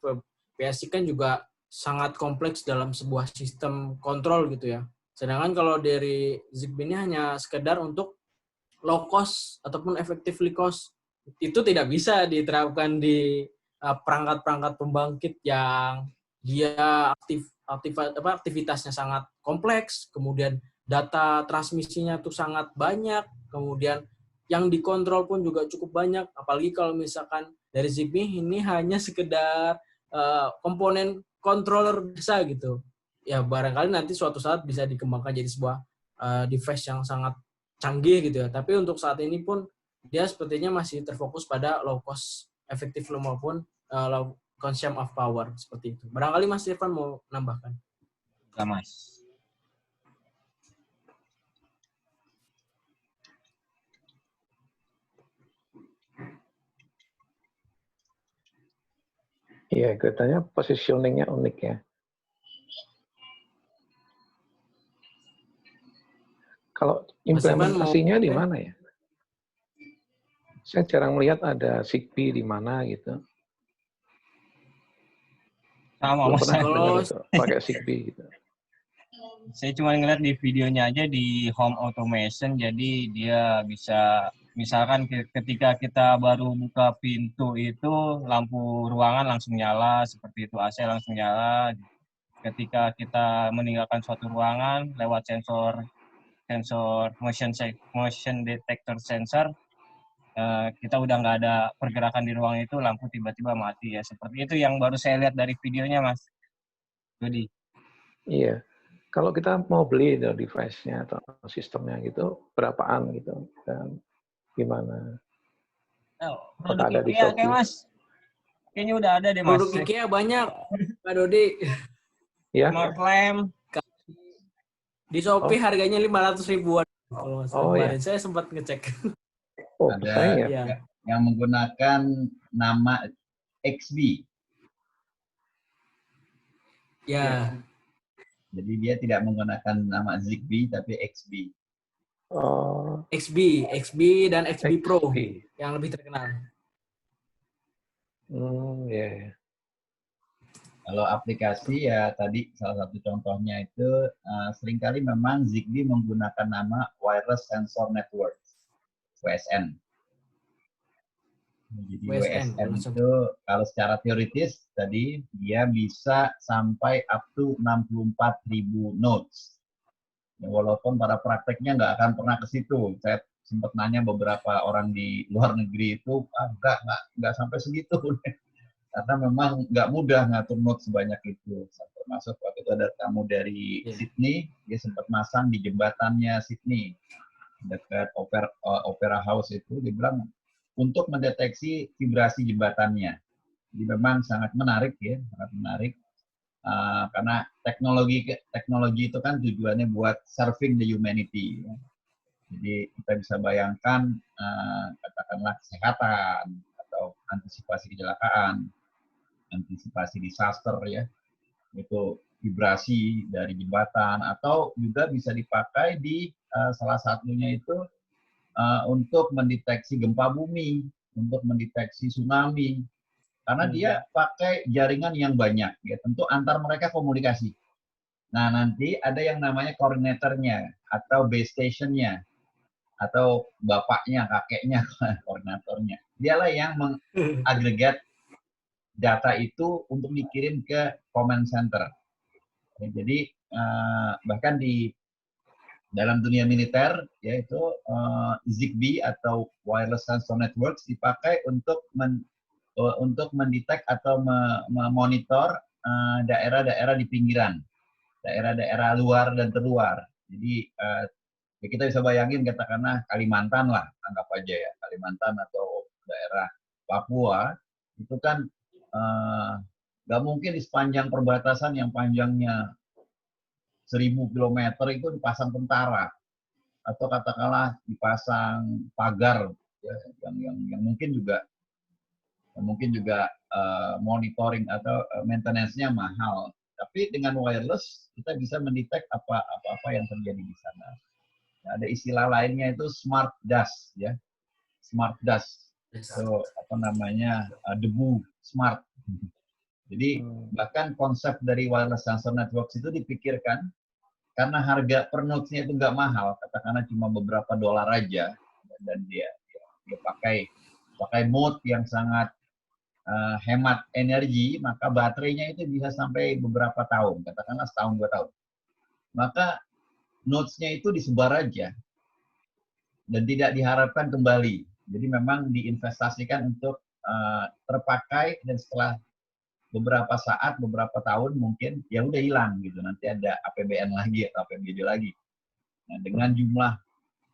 PLC kan juga sangat kompleks dalam sebuah sistem kontrol gitu ya. Sedangkan kalau dari Zigbee ini hanya sekedar untuk low cost ataupun effectively cost, itu tidak bisa diterapkan di perangkat-perangkat pembangkit yang dia aktivitasnya sangat kompleks, kemudian data transmisinya tuh sangat banyak, kemudian yang dikontrol pun juga cukup banyak. Apalagi kalau misalkan dari Zigbee ini hanya sekedar komponen controller bisa gitu. Ya barangkali nanti suatu saat bisa dikembangkan jadi sebuah device yang sangat canggih gitu ya. Tapi untuk saat ini pun dia sepertinya masih terfokus pada low cost efektif maupun low consumption of power seperti itu. Barangkali Mas Irfan mau nambahkan. Enggak, Mas. Iya, kelihatannya positioning-nya unik ya. Kalau implementasinya di mana ya? Saya jarang melihat ada Zigbee di mana gitu. Sama, Mas. Pernah gitu, pakai Zigbee gitu. Saya cuma ngeliat di videonya aja di home automation, jadi dia bisa, misalkan ketika kita baru buka pintu itu lampu ruangan langsung nyala, seperti itu, AC langsung nyala. Ketika kita meninggalkan suatu ruangan lewat sensor motion detector sensor, kita udah nggak ada pergerakan di ruang itu, lampu tiba-tiba mati ya. Seperti itu yang baru saya lihat dari videonya, Mas Dodi. Iya. Kalau kita mau beli device-nya atau sistemnya gitu, berapaan gitu, dan gimana? Produk IKEA kayak Mas. Kayaknya udah ada deh, Mas. Produk IKEA banyak, Pak Dodi. Ya. Smart lamp. Di Shopee harganya 500 ribuan. Oh ya. Saya sempat ngecek. Oh, ada ya. Yang menggunakan nama XB. Ya. Jadi dia tidak menggunakan nama Zigbee tapi XB. Oh. XB dan XB Pro yang lebih terkenal. Yeah. Kalau aplikasi ya tadi salah satu contohnya itu seringkali memang Zigbee menggunakan nama Wireless Sensor Network, WSN. Jadi WSN itu kalau secara teoritis tadi dia bisa sampai up to 64.000 nodes. Ya, walaupun pada prakteknya nggak akan pernah ke situ. sempat nanya beberapa orang di luar negeri itu, enggak sampai segitu. Karena memang nggak mudah ngatur note sebanyak itu. Termasuk waktu itu ada tamu dari Sydney, dia sempat masang di jembatannya Sydney, dekat Opera House itu, dia bilang untuk mendeteksi vibrasi jembatannya. Jadi memang sangat menarik ya, sangat menarik. Karena teknologi itu kan tujuannya buat serving the humanity. Ya. Jadi kita bisa bayangkan katakanlah kesehatan atau antisipasi kecelakaan, antisipasi disaster ya, itu vibrasi dari jembatan, atau juga bisa dipakai di salah satunya itu untuk mendeteksi gempa bumi, untuk mendeteksi tsunami, karena dia pakai jaringan yang banyak ya, tentu antar mereka komunikasi. Nah, nanti ada yang namanya koordinatornya atau base stationnya atau bapaknya, kakeknya, koordinatornya. Dialah yang mengagregat data itu untuk dikirim ke command center. Jadi bahkan di dalam dunia militer yaitu ZigBee atau Wireless Sensor Networks dipakai untuk mendetek atau memonitor daerah-daerah di pinggiran, daerah-daerah luar dan terluar. Jadi ya kita bisa bayangin katakanlah Kalimantan lah, anggap aja ya, Kalimantan atau daerah Papua itu kan nggak mungkin di sepanjang perbatasan yang panjangnya 1000 km itu dipasang tentara, atau katakanlah dipasang pagar ya, yang mungkin juga monitoring atau maintenance-nya mahal. Tapi dengan wireless kita bisa mendetek apa yang terjadi di sana. Nah, ada istilah lainnya itu smart dust ya, smart dust. So apa namanya debu smart. Jadi bahkan konsep dari wireless sensor networks itu dipikirkan karena harga per nodes-nya itu nggak mahal, katakanlah cuma beberapa dolar aja, dan dia pakai mode yang sangat hemat energi, maka baterainya itu bisa sampai beberapa tahun, katakanlah setahun 2 tahun. Maka nodes-nya itu disebar aja dan tidak diharapkan kembali. Jadi memang diinvestasikan untuk terpakai, dan setelah beberapa saat, beberapa tahun mungkin ya udah hilang gitu. Nanti ada APBN lagi atau APBD lagi. Nah, dengan jumlah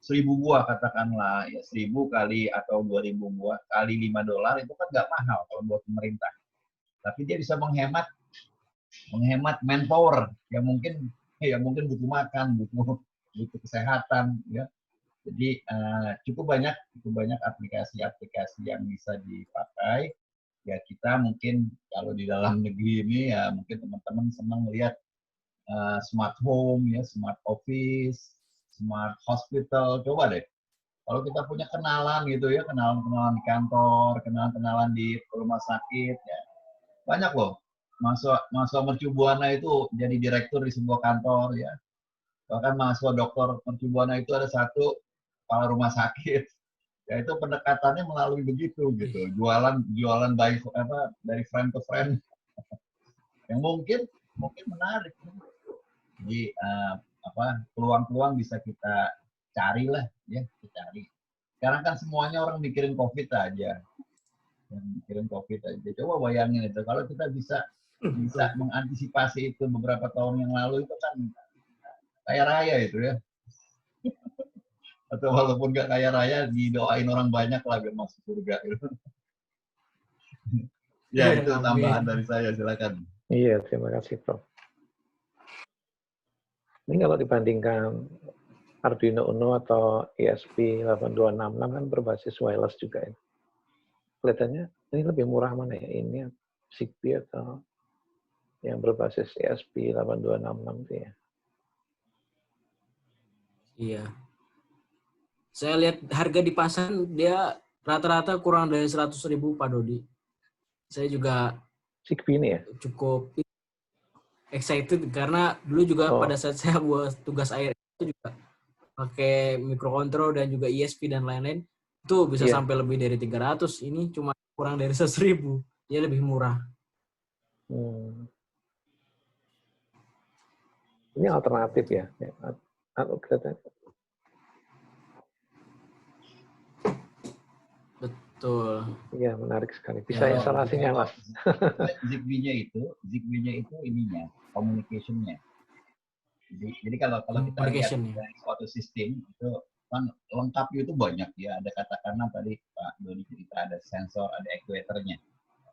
1000 buah katakanlah, ya 1000 kali atau 2000 buah kali $5 itu kan nggak mahal kalau buat pemerintah. Tapi dia bisa menghemat manpower yang mungkin butuh makan, butuh kesehatan ya. Jadi cukup banyak aplikasi-aplikasi yang bisa dipakai. Ya kita mungkin kalau di dalam negeri ini ya mungkin teman-teman senang melihat smart home ya, smart office, smart hospital. Coba deh, kalau kita punya kenalan gitu ya, kenalan-kenalan di kantor, kenalan-kenalan di rumah sakit ya, banyak loh. Mahasiswa Mercu Buana itu jadi direktur di sebuah kantor ya. Bahkan mahasiswa doktor Mercu Buana itu ada satu kepala rumah sakit. Ya itu pendekatannya melalui begitu gitu, jualan baik dari friend to friend, yang mungkin menarik. Jadi peluang-peluang bisa kita carilah ya, kita cari. Sekarang kan semuanya orang mikirin COVID aja, Coba bayangin itu, kalau kita bisa mengantisipasi itu beberapa tahun yang lalu, itu kan kaya raya itu ya. Atau walaupun nggak kaya raya, didoain orang banyak lah biar masuk surga. Ya, itu tambahan dari saya, silakan. Iya, terima kasih, Prof. Ini kalau dibandingkan Arduino Uno atau ESP8266 kan berbasis wireless juga ya. Kelihatannya ini lebih murah mana ya? Ini ZigBee atau yang berbasis ESP8266 itu ya? Iya. Saya lihat harga di pasaran dia rata-rata kurang dari 100.000 Pak Dodi. Saya juga ZigBee ini ya? cukup excited karena dulu juga pada saat saya buat tugas air itu juga pakai microcontrol dan juga ESP dan lain-lain itu bisa sampai lebih dari 300. Ini cuma kurang dari 100.000. Dia lebih murah. Ini alternatif ya? Betul. Iya, menarik sekali. Bisa Ya, instalasinya, Mas. Zigbee-nya itu ininya, communication-nya. Jadi kalau kita lihat Communication ya. dari suatu sistem itu kan lengkapnya itu banyak ya. Ada katakanlah tadi Pak Doni cerita ada sensor, ada actuator-nya.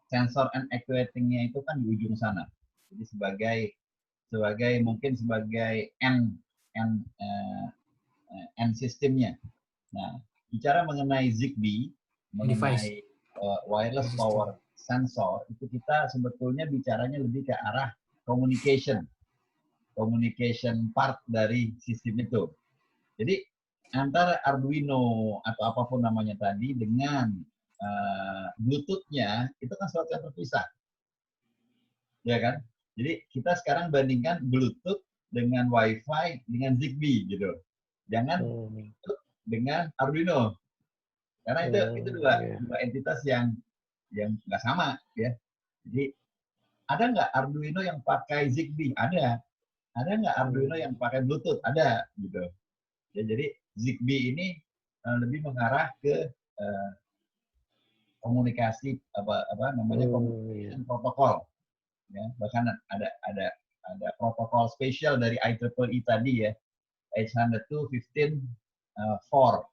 Sensor and actuating-nya itu kan di ujung sana. Jadi mungkin sebagai end sistemnya. Nah, bicara mengenai Zigbee, Device. mengenai wireless System. power sensor, itu kita sebetulnya bicaranya lebih ke arah communication part dari sistem itu. Jadi antara Arduino atau apapun namanya tadi dengan Bluetooth-nya itu kan sesuatu yang terpisah, ya kan? Jadi kita sekarang bandingkan Bluetooth dengan Wi-Fi dengan Zigbee gitu. Jangan dengan Arduino, karena itu dua entitas yang nggak sama, ya. Jadi ada nggak Arduino yang pakai Zigbee? Ada nggak Arduino yang pakai Bluetooth? Ada, gitu. Ya, jadi Zigbee ini lebih mengarah ke komunikasi communication protokol. Ya, bahkan ada protokol spesial dari IEEE tadi ya, 802.15.4.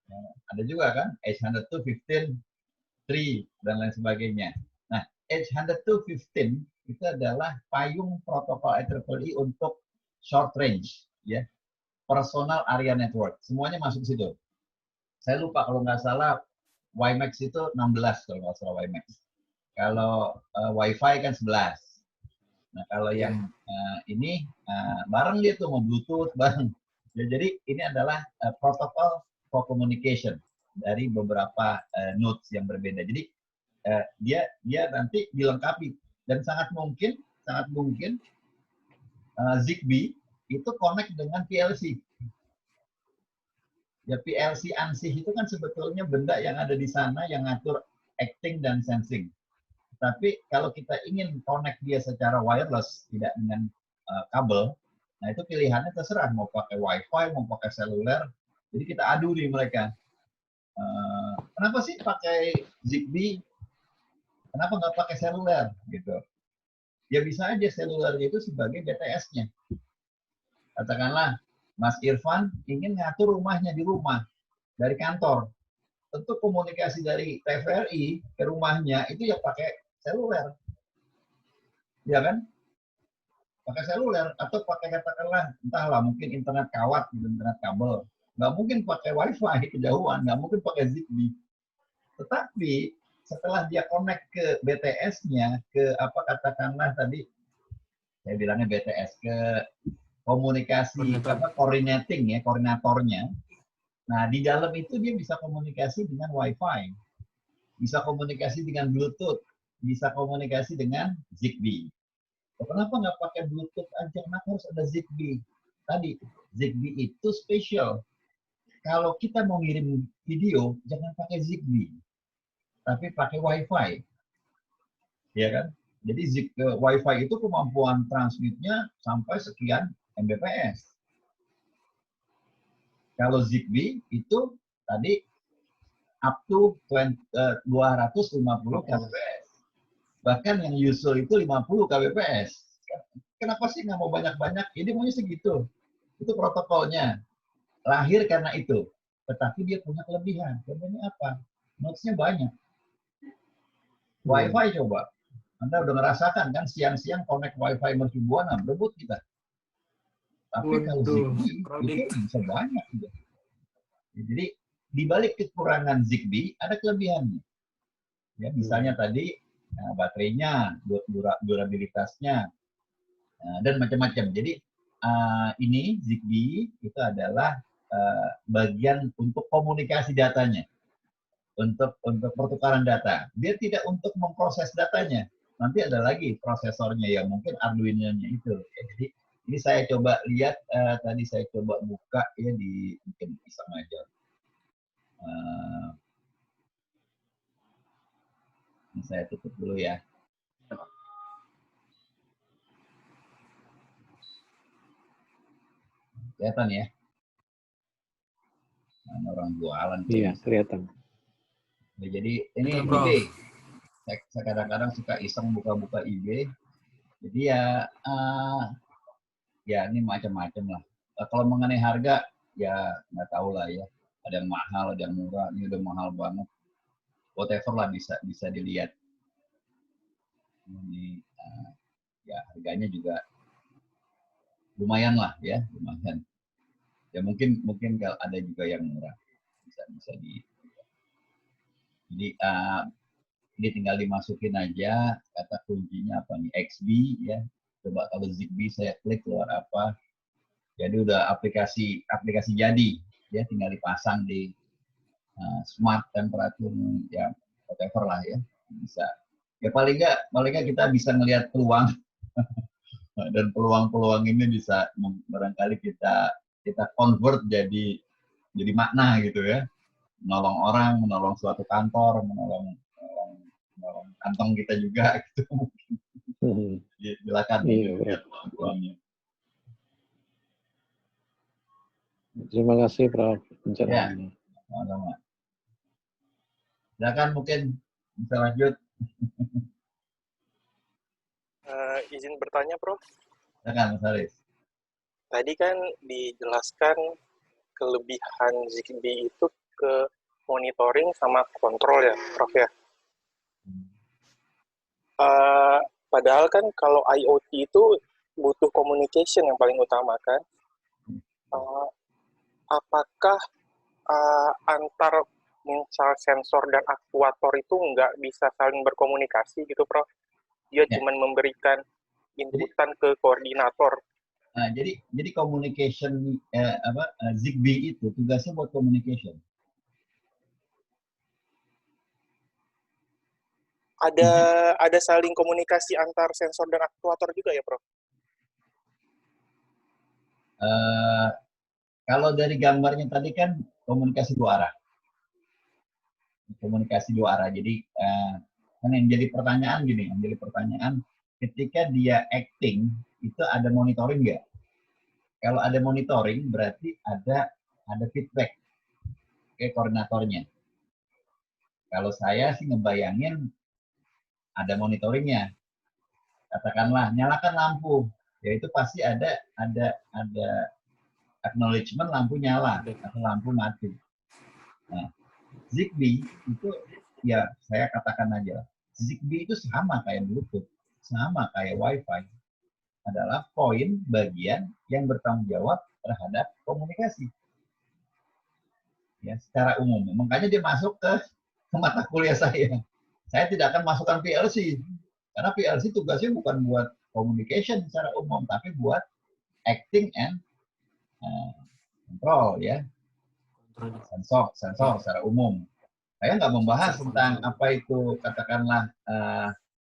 Ya, ada juga kan 802.15.3 dan lain sebagainya. Nah, 802.15 itu adalah payung protokol IEEE untuk short range, ya, personal area network. Semuanya masuk situ. Saya lupa kalau nggak salah WiMAX itu 16 kalau nggak salah WiMAX. Kalau Wi-Fi kan 11. Nah, kalau yang ini bareng dia tuh mau Bluetooth bareng. Ya, jadi ini adalah protokol for communication dari beberapa nodes yang berbeda. Jadi dia nanti dilengkapi dan sangat mungkin Zigbee itu connect dengan PLC. Ya, PLC ANSI itu kan sebetulnya benda yang ada di sana yang ngatur acting dan sensing. Tapi kalau kita ingin connect dia secara wireless, tidak dengan kabel, nah itu pilihannya terserah, mau pakai Wi-Fi, mau pakai seluler. Jadi kita adu nih mereka. Kenapa sih pakai Zigbee? Kenapa nggak pakai seluler? Gitu. Ya bisa aja selulernya itu sebagai BTS-nya. Katakanlah Mas Irfan ingin ngatur rumahnya di rumah dari kantor. Tentu komunikasi dari TVRI ke rumahnya itu ya pakai seluler. Ya kan? Pakai seluler atau pakai katakanlah entahlah mungkin internet kawat, internet kabel. Nggak mungkin pakai Wi-Fi kejauhan, nggak mungkin pakai Zigbee. Tetapi setelah dia connect ke BTS-nya, ke apa katakanlah tadi saya bilangnya BTS, ke komunikasi coordinating ya, koordinatornya. Nah, di dalam itu dia bisa komunikasi dengan Wi-Fi, bisa komunikasi dengan Bluetooth, bisa komunikasi dengan Zigbee. Kenapa nggak pakai Bluetooth aja? Kenapa harus ada Zigbee? Tadi, Zigbee itu spesial. Kalau kita mau ngirim video, jangan pakai Zigbee, tapi pakai Wi-Fi. Ya kan? Jadi Wi-Fi itu kemampuan transmitnya sampai sekian Mbps. Kalau Zigbee itu tadi up to 250 kbps. Bahkan yang usual itu 50 kbps. Kenapa sih nggak mau banyak-banyak? Ini maunya segitu. Itu protokolnya. Lahir karena itu. Tetapi dia punya kelebihan. Kelebihannya apa? Nodes-nya banyak. Wi-Fi coba. Anda udah ngerasakan kan siang-siang connect Wi-Fi mercubuana, berebut kita. Tapi kalau Zigbee itu bisa banyak. Gitu. Jadi di balik kekurangan Zigbee ada kelebihannya. Ya, misalnya tadi baterainya, durabilitasnya, dan macam-macam. Jadi ini Zigbee itu adalah bagian untuk komunikasi datanya, untuk pertukaran data. Dia tidak untuk memproses datanya. Nanti ada lagi prosesornya ya, mungkin Arduino-nya itu. Ya, jadi ini saya coba lihat tadi saya coba buka ya di mungkin bisa aja. Ini saya tutup dulu ya. Kelihatan ya? Mana orang jualan. Iya, kelihatan. Ya, jadi ini Betul, Prof. eBay. Saya kadang-kadang suka iseng buka-buka eBay. Jadi ya ini macam-macam lah. Kalau mengenai harga, ya nggak tahu lah ya. Ada yang mahal, ada yang murah. Ini udah mahal banget. Whatever lah bisa dilihat. Ini ya harganya juga lumayan lah ya, lumayan. Ya mungkin kalau ada juga yang murah bisa di. Jadi ini tinggal dimasukin aja kata kuncinya apa nih, XB ya. Coba kalau Zigbee saya klik keluar apa. Jadi udah aplikasi jadi ya, tinggal dipasang di smart temperature ya, whatever lah ya, bisa. Ya paling nggak kita bisa ngelihat peluang dan peluang-peluang ini bisa barangkali kita convert jadi makna gitu ya. Menolong orang, menolong suatu kantor, menolong kantong kita juga gitu. Silakan Iya, peluangnya. terima kasih Prof. Pencerahannya. Sama-sama. Silakan mungkin bisa lanjut. Izin bertanya, Prof. Silakan Mas Haris. Tadi kan dijelaskan kelebihan Zigbee itu ke monitoring sama kontrol ya, Prof ya. Padahal kan kalau IoT itu butuh communication yang paling utama kan. Apakah antar misal sensor dan aktuator itu nggak bisa saling berkomunikasi gitu, Prof? Dia cuma memberikan inputan ke koordinator. Nah, jadi communication Zigbee itu tugasnya buat communication. Ada saling komunikasi antar sensor dan aktuator juga ya, Prof? Kalau dari gambarnya tadi kan komunikasi dua arah. Komunikasi dua arah. Jadi kan yang jadi pertanyaan ketika dia acting itu ada monitoring nggak? Kalau ada monitoring berarti ada feedback ke koordinatornya. Kalau saya sih ngebayangin ada monitoringnya. Katakanlah nyalakan lampu, ya itu pasti ada acknowledgement lampu nyala atau lampu mati. Nah, Zigbee itu ya saya katakan aja, Zigbee itu sama kayak Bluetooth, sama kayak Wi-Fi, adalah poin bagian yang bertanggung jawab terhadap komunikasi. Ya, secara umum. Makanya dia masuk ke mata kuliah saya. Saya tidak akan masukkan PLC. Karena PLC tugasnya bukan buat communication secara umum, tapi buat acting and control ya. Sensor secara umum. Saya nggak membahas tentang apa itu, katakanlah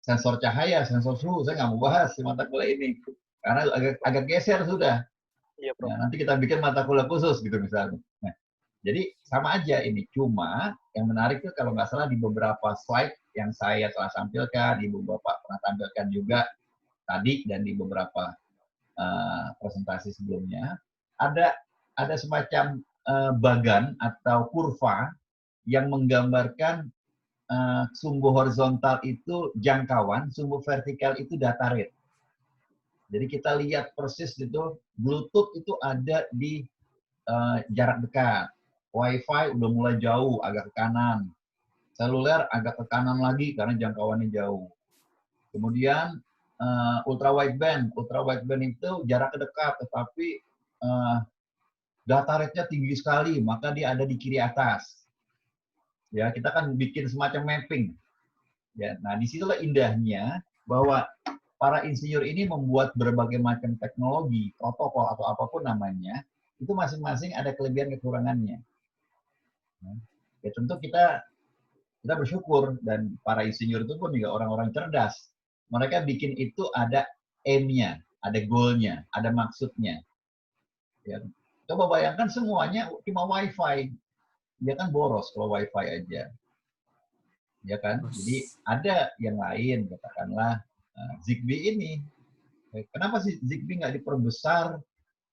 sensor cahaya, sensor suhu. Saya nggak mau bahas di mata kuliah ini. Karena agak geser sudah. Iya, Prof. Nah, nanti kita bikin mata kuliah khusus gitu misalnya. Nah, jadi sama aja ini. Cuma yang menarik itu kalau nggak salah di beberapa slide yang saya telah tampilkan, di beberapa pernah tampilkan juga tadi dan di beberapa presentasi sebelumnya, ada semacam bagan atau kurva yang menggambarkan sumbu horizontal itu jangkauan, sumbu vertikal itu data rate. Jadi kita lihat persis itu, Bluetooth itu ada di jarak dekat. Wi-Fi udah mulai jauh, agak ke kanan. Seluler agak ke kanan lagi karena jangkauannya jauh. Kemudian ultra wideband itu jarak dekat, tetapi data rate-nya tinggi sekali, maka dia ada di kiri atas. Ya, kita kan bikin semacam mapping. Ya, nah disitulah indahnya bahwa para insinyur ini membuat berbagai macam teknologi, protokol atau apapun namanya, itu masing-masing ada kelebihan kekurangannya. Ya tentu kita bersyukur, dan para insinyur itu pun juga orang-orang cerdas. Mereka bikin itu ada aim-nya, ada goal-nya, ada maksudnya. Ya, coba bayangkan semuanya cuma Wi-Fi, dia kan boros kalau Wi-Fi aja. Ya kan? Jadi ada yang lain, katakanlah Zigbee ini. Kenapa sih Zigbee nggak diperbesar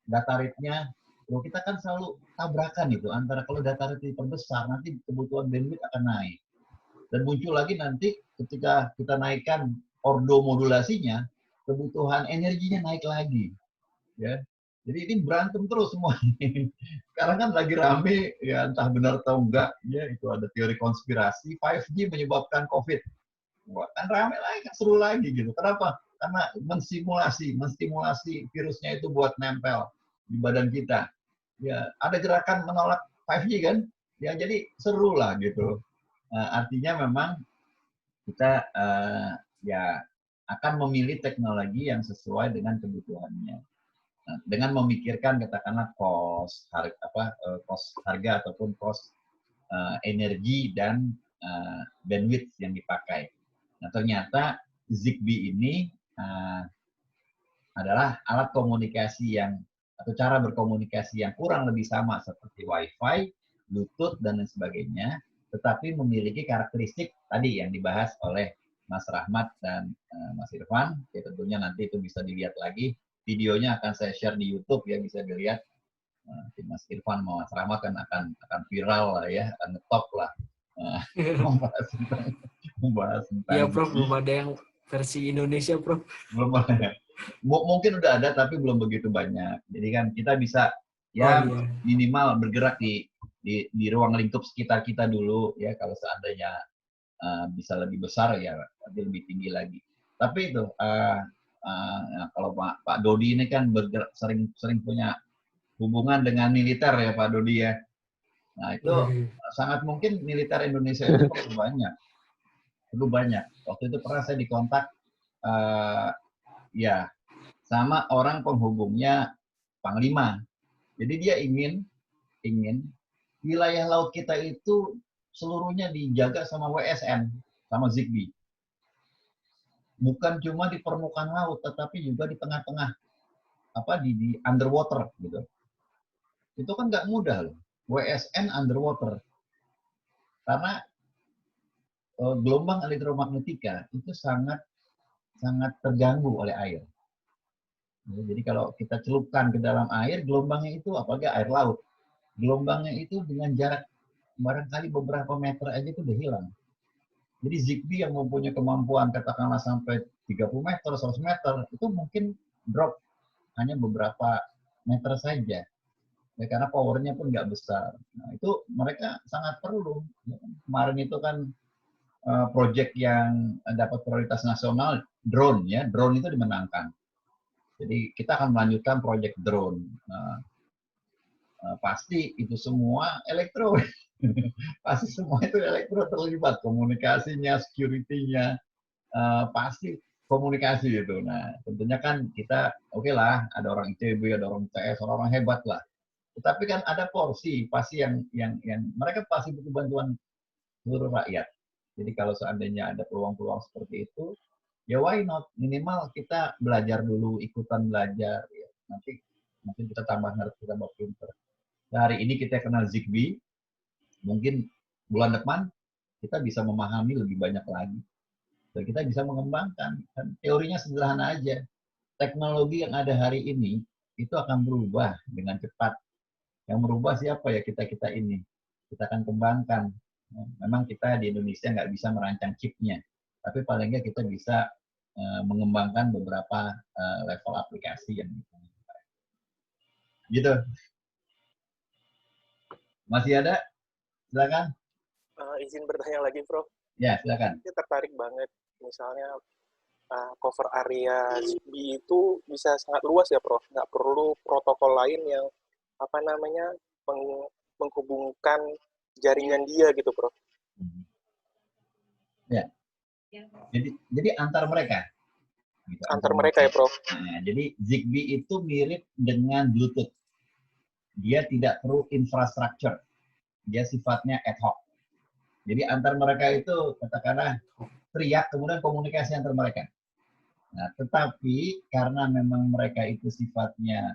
data rate-nya? Kalau kita kan selalu tabrakan itu antara kalau data rate diperbesar nanti kebutuhan bandwidth akan naik. Dan muncul lagi nanti ketika kita naikkan ordo modulasinya, kebutuhan energinya naik lagi. Ya. Jadi ini berantem terus semua. Sekarang kan lagi rame, ya entah benar atau enggak, ya itu ada teori konspirasi, 5G menyebabkan COVID. Wah, kan rame lagi, kan seru lagi gitu. Kenapa? Karena menstimulasi virusnya itu buat nempel di badan kita. Ya, ada gerakan menolak 5G kan? Ya, jadi seru lah gitu. Artinya memang kita ya akan memilih teknologi yang sesuai dengan kebutuhannya. Nah, dengan memikirkan katakanlah cost harga ataupun cost energi dan bandwidth yang dipakai. Nah, ternyata Zigbee ini adalah alat komunikasi atau cara berkomunikasi yang kurang lebih sama seperti Wi-Fi, Bluetooth, dan lain sebagainya, tetapi memiliki karakteristik tadi yang dibahas oleh Mas Rahmat dan Mas Irfan. Ya, tentunya nanti itu bisa dilihat lagi. Videonya akan saya share di YouTube, ya bisa dilihat. Mas Irfan sama Mas Rahmat kan akan viral lah ya, akan ngetop lah. membahas tentang Iya, Prof, belum ada yang versi Indonesia, Prof. Belum ada. Mungkin udah ada tapi belum begitu banyak. Jadi kan kita bisa ya minimal bergerak di ruang lingkup sekitar kita dulu ya, kalau seandainya bisa lebih besar ya nanti lebih tinggi lagi. Tapi itu kalau Pak Dodi ini kan bergerak, sering punya hubungan dengan militer ya Pak Dodi ya. Nah itu sangat mungkin militer Indonesia itu perlu banyak. Waktu itu pernah saya dikontak ya sama orang penghubungnya Panglima. Jadi dia ingin wilayah laut kita itu seluruhnya dijaga sama WSN, sama Zigbee. Bukan cuma di permukaan laut, tetapi juga di tengah-tengah, di underwater gitu. Itu kan nggak mudah loh, WSN underwater. Karena gelombang elektromagnetika itu sangat terganggu oleh air. Jadi kalau kita celupkan ke dalam air, gelombangnya itu apalagi air laut. Gelombangnya itu dengan jarak barangkali beberapa meter aja itu udah hilang. Jadi Zigbee yang mempunyai kemampuan katakanlah sampai 30 meter, 100 meter, itu mungkin drop hanya beberapa meter saja. Ya, karena powernya pun nggak besar. Nah, itu mereka sangat perlu. Kemarin itu kan proyek yang dapat prioritas nasional, drone ya. Drone itu dimenangkan. Jadi kita akan melanjutkan proyek drone. Pasti itu semua elektro. Pasti semua itu elektro terlibat. Komunikasinya, security-nya, pasti komunikasi itu. Nah, tentunya kan kita, oke lah, ada orang ITB, ada orang ITS, orang hebat lah. Tetapi kan ada porsi, pasti yang mereka pasti butuh bantuan seluruh rakyat. Jadi kalau seandainya ada peluang-peluang seperti itu, ya why not? Minimal kita belajar dulu, ikutan belajar. Ya. Nanti mungkin kita tambah ngerti, kita tambah pinter. Nah, hari ini kita kenal Zigbee, mungkin bulan depan kita bisa memahami lebih banyak lagi. Dan kita bisa mengembangkan. Dan teorinya sederhana aja. Teknologi yang ada hari ini, itu akan berubah dengan cepat. Yang merubah siapa ya? Kita ini. Kita akan kembangkan. Memang kita di Indonesia nggak bisa merancang chipnya. Tapi paling nggak kita bisa mengembangkan beberapa level aplikasi yang gitu. Masih ada? Silakan. Izin bertanya lagi, Prof. Ya, silakan. Saya tertarik banget. Misalnya cover area Zigbee itu bisa sangat luas ya, Prof. Nggak perlu protokol lain yang menghubungkan jaringan dia gitu, Prof. Ya. Jadi antar mereka. Gitu, antar mereka ya, Prof. Nah, jadi Zigbee itu mirip dengan Bluetooth. Dia tidak perlu infrastruktur. Dia sifatnya ad hoc. Jadi antar mereka itu katakanlah teriak, kemudian komunikasi antar mereka. Nah, tetapi karena memang mereka itu sifatnya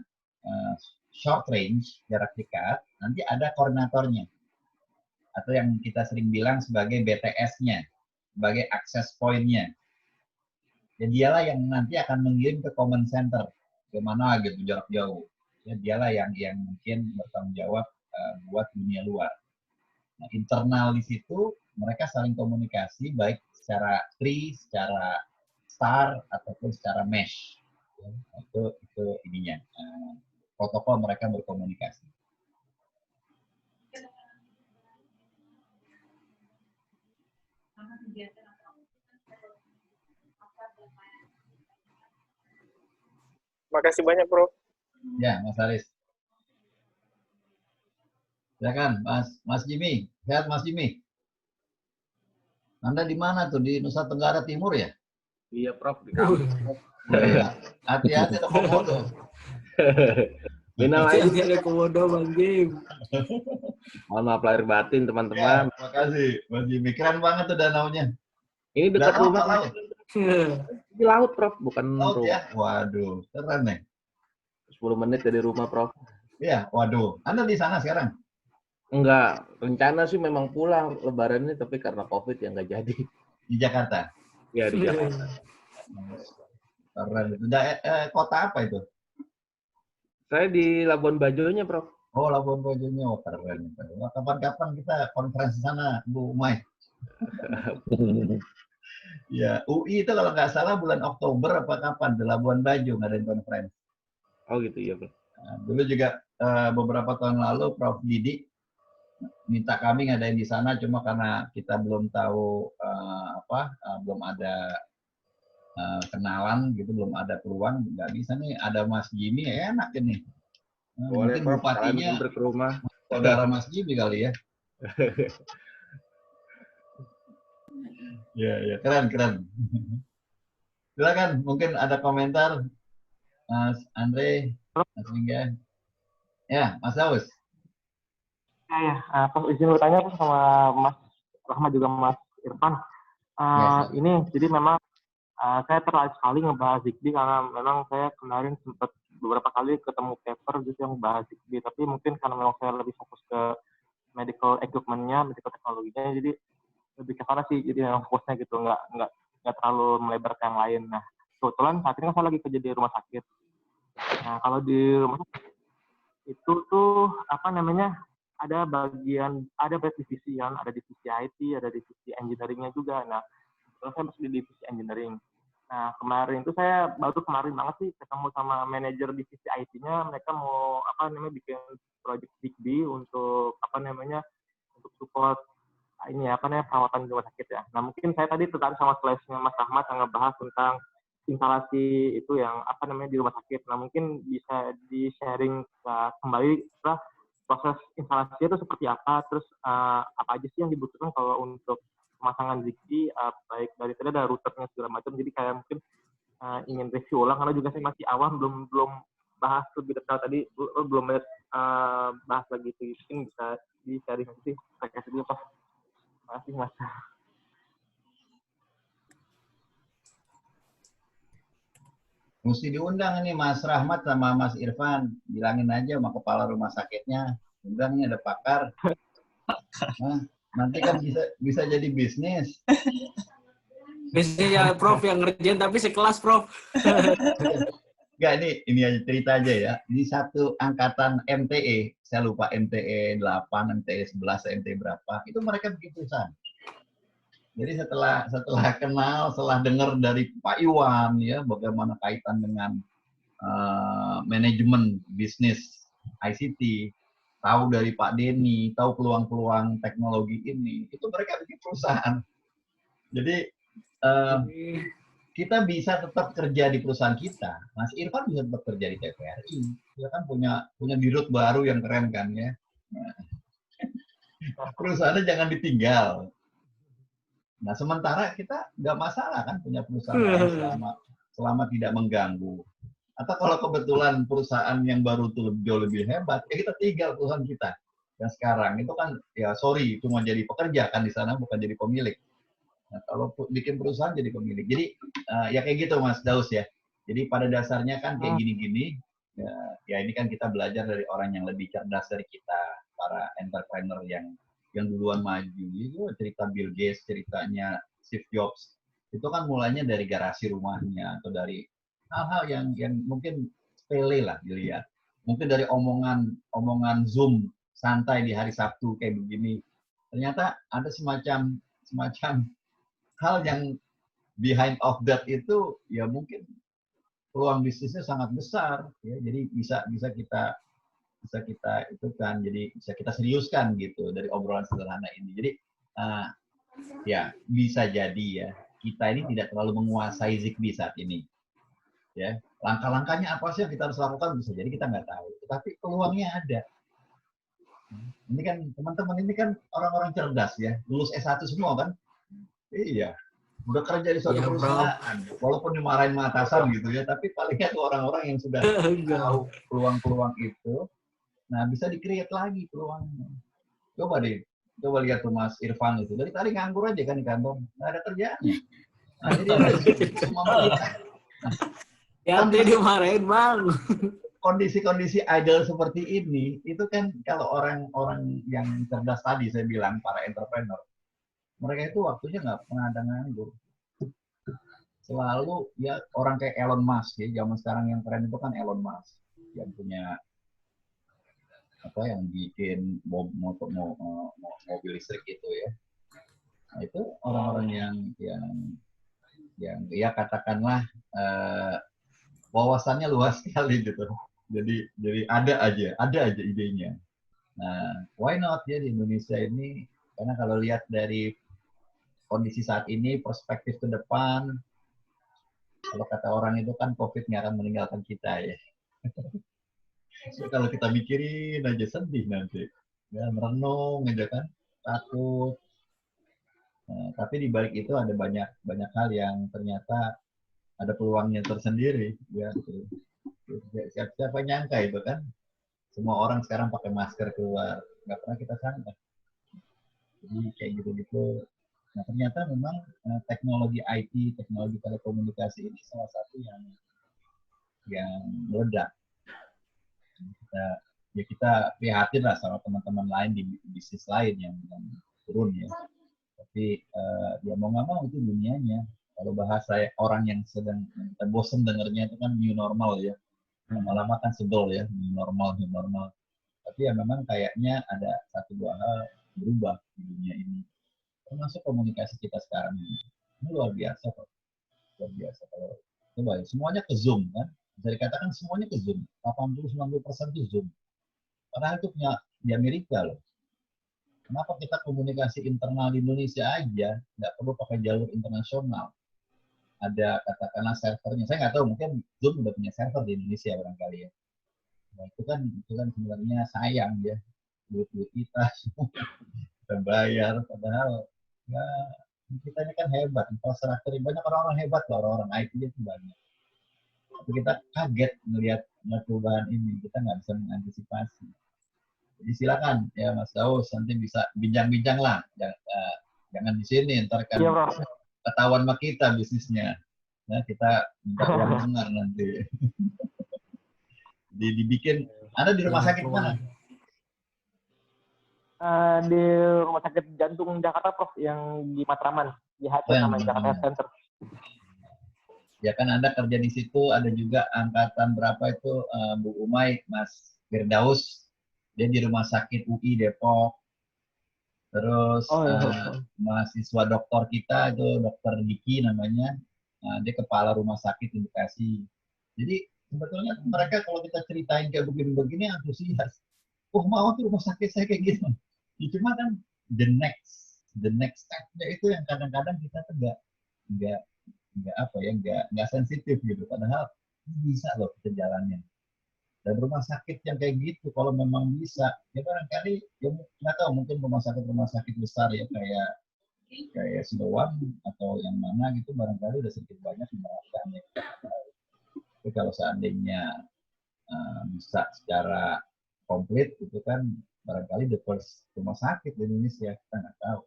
short range, jarak dekat, nanti ada koordinatornya. Atau yang kita sering bilang sebagai BTS-nya, sebagai access point-nya. Ya, dialah yang nanti akan mengirim ke command center, ke mana gitu, jarak jauh. Ya, dialah yang mungkin bertanggung jawab buat dunia luar. internal di situ mereka saling komunikasi baik secara tree, secara star ataupun secara mesh. Ya, itu ininya. Protokol mereka berkomunikasi. Makasih banyak, Bro. Ya, Mas Haris. Silakan, Mas Jimmy. Sehat, Mas Jimmy. Anda di mana tuh? Di Nusa Tenggara Timur ya? Iya, Prof. Di kampus. Ya. Hati-hati ada komodo. Minal aidin. Jadi ada komodo Bang Jim. Mohon maaf lahir batin, teman-teman. Terima kasih, Mas Jimmy. Keren banget tuh danaunya. Ini dekat Danau rumah. apa laut? Di laut, Prof. Bukan Laut rumah. ya? Waduh, keren nih. 10 menit dari rumah, Prof. Iya, waduh. Anda di sana sekarang? Enggak. Rencana sih memang pulang lebaran ini, tapi karena COVID ya nggak jadi. Di Jakarta? Ya, di Jakarta. Keren itu. Kota apa itu? Saya di Labuan Bajonya, Prof. Oh, Labuan Bajonya. Oh, keren. Wah, kapan-kapan kita konferensi sana, Bu Mai. Ya, UI itu kalau nggak salah bulan Oktober apa kapan? Di Labuan Bajo ngadain konferensi. Oh gitu, ya, Prof. Nah, dulu juga beberapa tahun lalu Prof. Didi minta kami ngadain di sana, cuma karena kita belum tahu belum ada kenalan gitu, belum ada peluang, nggak bisa nih. Ada Mas Jimmy, enak ini. Boleh, Mungkin Prof. bupatinya Mampir ke rumah. saudara Mas Jimmy kali ya. Ya, keren. Silakan, mungkin ada komentar, Mas Andre, Mas Lingga. Ya, Mas Daus. Pas izin bertanya tuh sama Mas Rahmat juga Mas Irfan. Ini jadi memang saya tertarik sekali ngebahas Zigbee karena memang saya kemarin sempat beberapa kali ketemu paper gitu yang bahas Zigbee, tapi mungkin karena memang saya lebih fokus ke medical equipment-nya, medical teknologinya, jadi lebih ke sana sih, jadi yang fokusnya gitu, nggak terlalu melebar ke yang lain. Nah, kebetulan saat ini kan saya lagi kerja di rumah sakit. Nah, kalau di rumah sakit itu tuh ada divisi kan, ada divisi IT, ada divisi engineering-nya juga. Nah, saya masih di divisi engineering. Nah, kemarin itu saya baru kemarin banget sih ketemu sama manajer divisi IT-nya, mereka mau bikin project Zigbee untuk untuk support perawatan di rumah sakit ya. Nah, mungkin saya tadi tertarik sama slide-nya Mas Ahmad yang ngebahas tentang instalasi itu yang di rumah sakit. Nah, mungkin bisa di-sharing kembali proses instalasinya itu seperti apa, terus apa aja sih yang dibutuhkan kalau untuk pemasangan Zigbee, baik dari tadi ada routernya segala macam. Jadi kayak mungkin ingin review ulang karena juga saya masih awam, belum bahas lebih detail tadi, belum bahas lagi itu. Mungkin bisa di-sharing nanti. Saya kasih dulu, Pak. Terima kasih, Mas. Mesti diundang ini Mas Rahmat sama Mas Irfan. Bilangin aja sama kepala rumah sakitnya. Undang nih ada pakar. Nah, nanti kan bisa jadi bisnis. Biasanya Prof yang ngerjain tapi sekelas Prof. Enggak, ini aja cerita aja ya. Ini satu angkatan MTE, saya lupa MTE 8, MTE 11, MTE berapa. Itu mereka bikin perusahaan. Jadi setelah kenal, setelah dengar dari Pak Iwan ya bagaimana kaitan dengan manajemen bisnis ICT, tahu dari Pak Denny, tahu peluang-peluang teknologi ini, itu mereka bikin perusahaan. Jadi kita bisa tetap kerja di perusahaan kita. Mas Irfan bisa tetap kerja di TVRI. Dia kan punya dirut baru yang keren kan ya. Nah, perusahaannya jangan ditinggal. Nah, sementara kita nggak masalah kan punya perusahaan selama tidak mengganggu. Atau kalau kebetulan perusahaan yang baru itu jauh lebih hebat, ya kita tinggal perusahaan kita. Dan sekarang itu kan, ya sorry, cuma jadi pekerja kan di sana, bukan jadi pemilik. Nah, kalau bikin perusahaan jadi pemilik. Jadi ya kayak gitu Mas Daus ya. Jadi pada dasarnya kan kayak gini-gini, ya ini kan kita belajar dari orang yang lebih cerdas dari kita, para entrepreneur yang duluan maju. Itu cerita Bill Gates, ceritanya Steve Jobs. Itu kan mulainya dari garasi rumahnya atau dari hal-hal yang mungkin sepele lah dilihat. Mungkin dari omongan Zoom santai di hari Sabtu kayak begini. ternyata ada semacam hal yang behind of that itu ya mungkin peluang bisnisnya sangat besar ya. Jadi bisa kita itu kan, jadi bisa kita seriuskan gitu dari obrolan sederhana ini. Jadi ya bisa jadi ya kita ini tidak terlalu menguasai Zigbee saat ini. Ya, langkah-langkahnya apa sih yang kita harus lakukan, bisa jadi kita nggak tahu. Tetapi peluangnya ada. Ini kan teman-teman ini kan orang-orang cerdas ya, lulus S1 semua kan? Iya. Udah kerja di suatu perusahaan, walaupun dimarahin sama atasan gitu ya, tapi palingnya tuh orang-orang yang sudah tahu peluang-peluang itu. Nah, bisa di-create lagi peluangnya. Coba lihat tuh Mas Irfan itu. Dari tadi nganggur aja kan di kantor. Nggak ada kerjaannya. Nah, jadi semua kita. Ya, dia marahin, Bang. Kondisi-kondisi idle seperti ini, itu kan kalau orang-orang yang cerdas tadi, saya bilang, para entrepreneur, mereka itu waktunya nggak pernah ada nganggur. Selalu, ya orang kayak Elon Musk, ya, zaman sekarang yang keren itu kan Elon Musk. Yang punya yang bikin mobil listrik itu ya. Nah, itu orang-orang yang ya katakanlah wawasannya luas sekali gitu. Jadi ada aja idenya. Nah, why not ya di Indonesia ini? Karena kalau lihat dari kondisi saat ini, perspektif ke depan, kalau kata orang itu kan COVID nggak akan meninggalkan kita ya. So, kalau kita mikirin aja sedih nanti, ya merenung aja kan, takut. Nah, tapi di balik itu ada banyak hal yang ternyata ada peluangnya tersendiri, ya. Siapa nyangka itu kan? Semua orang sekarang pakai masker keluar, nggak pernah kita sangka. Jadi kayak gitu-gitu. Nah ternyata memang teknologi IT, teknologi telekomunikasi ini salah satu yang meledak. Kita prihatin lah sama teman-teman lain di bisnis lain yang turun ya. Tapi ya mau nggak mau itu dunianya. Kalau bahasa orang yang sedang bosen dengernya itu kan new normal ya. Lama-lama kan sebel ya, new normal. Tapi ya memang kayaknya ada satu dua hal berubah di dunia ini. Termasuk komunikasi kita sekarang ini. Ini luar biasa kok. Luar biasa. Kalau coba ya, semuanya ke Zoom kan. Bisa dikatakan semuanya ke Zoom. 80-90% itu Zoom. Padahal itu punya di Amerika loh. Kenapa kita komunikasi internal di Indonesia aja nggak perlu pakai jalur internasional? Ada katakanlah servernya. Saya nggak tahu, mungkin Zoom udah punya server di Indonesia barangkali ya. Nah, itu kan sebenarnya sayang ya. Duit kita kita bayar, padahal ya, kita ini kan hebat. Infrastruktur banyak orang-orang hebat loh, orang-orang IT itu banyak. Tapi kita kaget melihat perubahan ini, kita nggak bisa mengantisipasi. Jadi silakan ya Mas Daus, nanti bisa bincang-bincang lah. Jangan di sini, ntar kan ketahuan sama kita bisnisnya. Nah, kita minta uang dengar nanti. Dibikin. Ada di rumah sakit mana? Di Rumah Sakit Jantung Jakarta, Prof, yang di Matraman, di HC namanya, Jakarta Health Center. Ya kan Anda kerja di situ, ada juga angkatan berapa itu Bu Umay, Mas Firdaus, dia di Rumah Sakit UI Depok. Terus mahasiswa doktor kita itu Dokter Diki namanya, dia kepala rumah sakit di Bekasi. Jadi sebetulnya mereka kalau kita ceritain kayak begini-begini antusias. Oh mau tuh rumah sakit saya kayak gitu. Ya, cuma kan the next step-nya itu yang kadang-kadang kita tuh nggak sensitif gitu. Padahal bisa loh kita jalannya. Dan rumah sakit yang kayak gitu, kalau memang bisa, ya barangkali, ya nggak tahu, mungkin rumah sakit besar ya, kayak Siloam atau yang mana gitu, barangkali udah sedikit banyak menerapkan ya. Tapi kalau seandainya bisa secara komplit, itu kan barangkali the first rumah sakit di Indonesia, kita nggak tahu.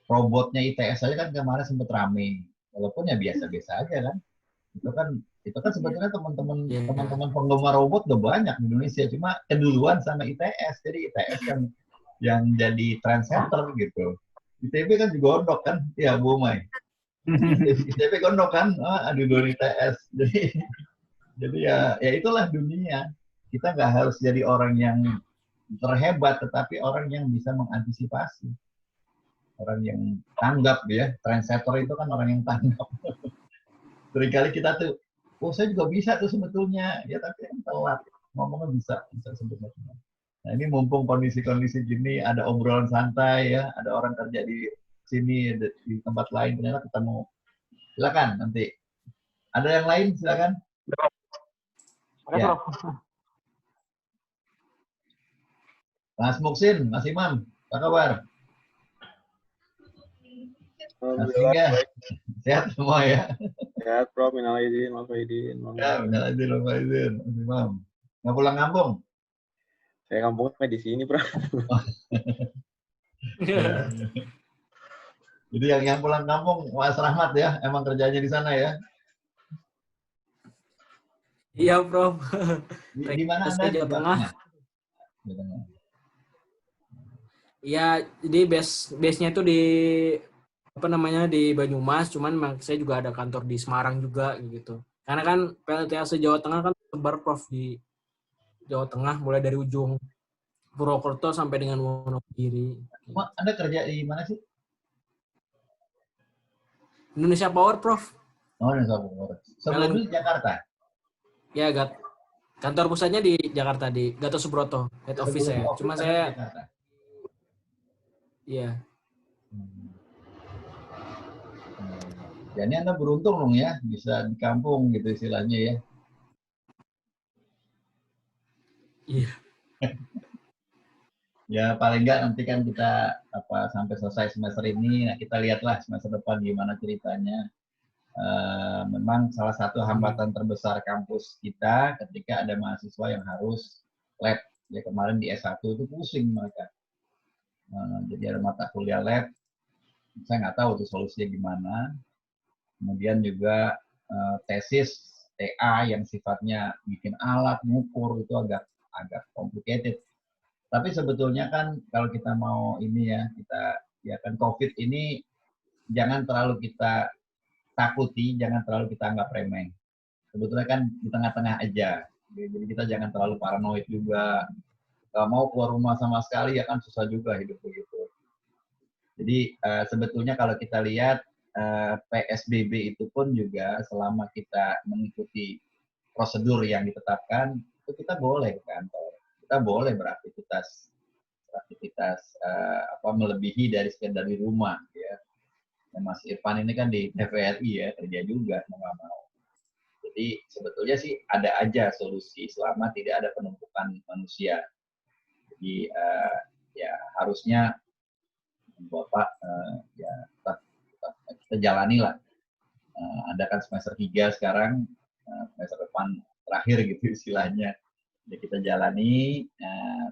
Robotnya ITS aja kan kemarin sempat rame, walaupun ya biasa-biasa aja kan. Itu kan sebetulnya teman-teman penggemar robot udah banyak di Indonesia, cuma keduluan sama ITS. Jadi ITS yang jadi trendsetter gitu. ITB kan juga gondok kan, ya Bu Mai. ITB gondok kan, aduh ITS. Jadi ya itulah dunia. Kita nggak harus jadi orang yang terhebat, tetapi orang yang bisa mengantisipasi. orang yang tanggap ya. Trendsetter itu kan orang yang tanggap. Seringkali kita tuh, oh saya juga bisa tuh sebetulnya, ya tapi kan telat. Ngomongnya bisa sebetulnya. Nah ini mumpung kondisi-kondisi gini, ada obrolan santai ya, ada orang kerja di sini, di tempat lain, ternyata ketemu. Silakan nanti. Ada yang lain, silakan. Oke, Ya. Prof. Mas Muksin, Mas Imam, apa kabar? Mas Hingga, sehat semua ya? Sehat, Prof. Minal aidin, wal faizin. Ya, benar aja loh Pak Izin, Mas Imam. Nggak pulang kampung? Saya kampungnya di sini, Prof. Ya. Jadi yang pulang kampung, Mas Rahmat ya, emang kerjanya di sana ya? Iya, Prof. Di mana Anda? Jawa Tengah. Di Tengah. Iya, jadi base-nya itu di apa namanya di Banyumas, cuman saya juga ada kantor di Semarang juga gitu. Karena kan PLTAC Jawa Tengah kan tersebar Prof di Jawa Tengah mulai dari ujung Purwokerto sampai dengan Wonogiri. Anda kerja di mana sih? Indonesia Power, Prof. Oh, Indonesia Power. Sebelumnya di Jakarta? Ya, kantor pusatnya di Jakarta, di Gatot Subroto, head office saya. Cuma saya iya. Jadi Anda beruntung dong ya, bisa di kampung gitu istilahnya ya. Iya. Ya paling enggak nanti kan kita sampai selesai semester ini, nah kita lihatlah semester depan gimana ceritanya. Memang salah satu hambatan terbesar kampus kita ketika ada mahasiswa yang harus lab. Ya kemarin di S1 itu pusing mereka. Jadi ada mata kuliah lab, saya nggak tahu tuh solusinya gimana. Kemudian juga tesis TA yang sifatnya bikin alat, ngukur itu agak complicated. Tapi sebetulnya kan kalau kita mau ini ya, ya kan COVID ini jangan terlalu kita takuti, jangan terlalu kita anggap remeh. Sebetulnya kan di tengah-tengah aja. Jadi kita jangan terlalu paranoid juga. Gak mau keluar rumah sama sekali ya kan susah juga hidup begitu. Jadi sebetulnya kalau kita lihat PSBB itu pun juga selama kita mengikuti prosedur yang ditetapkan, itu kita boleh ke kantor. Kita boleh beraktivitas melebihi dari sekedar di rumah ya. Dan Mas Irfan ini kan di TVRI ya, kerja juga mau nggak mau. Jadi sebetulnya sih ada aja solusi selama tidak ada penumpukan manusia. Jadi ya harusnya Bapak ya kita jalani lah. Anda kan semester 3 sekarang, semester depan terakhir gitu istilahnya. Ya kita jalani,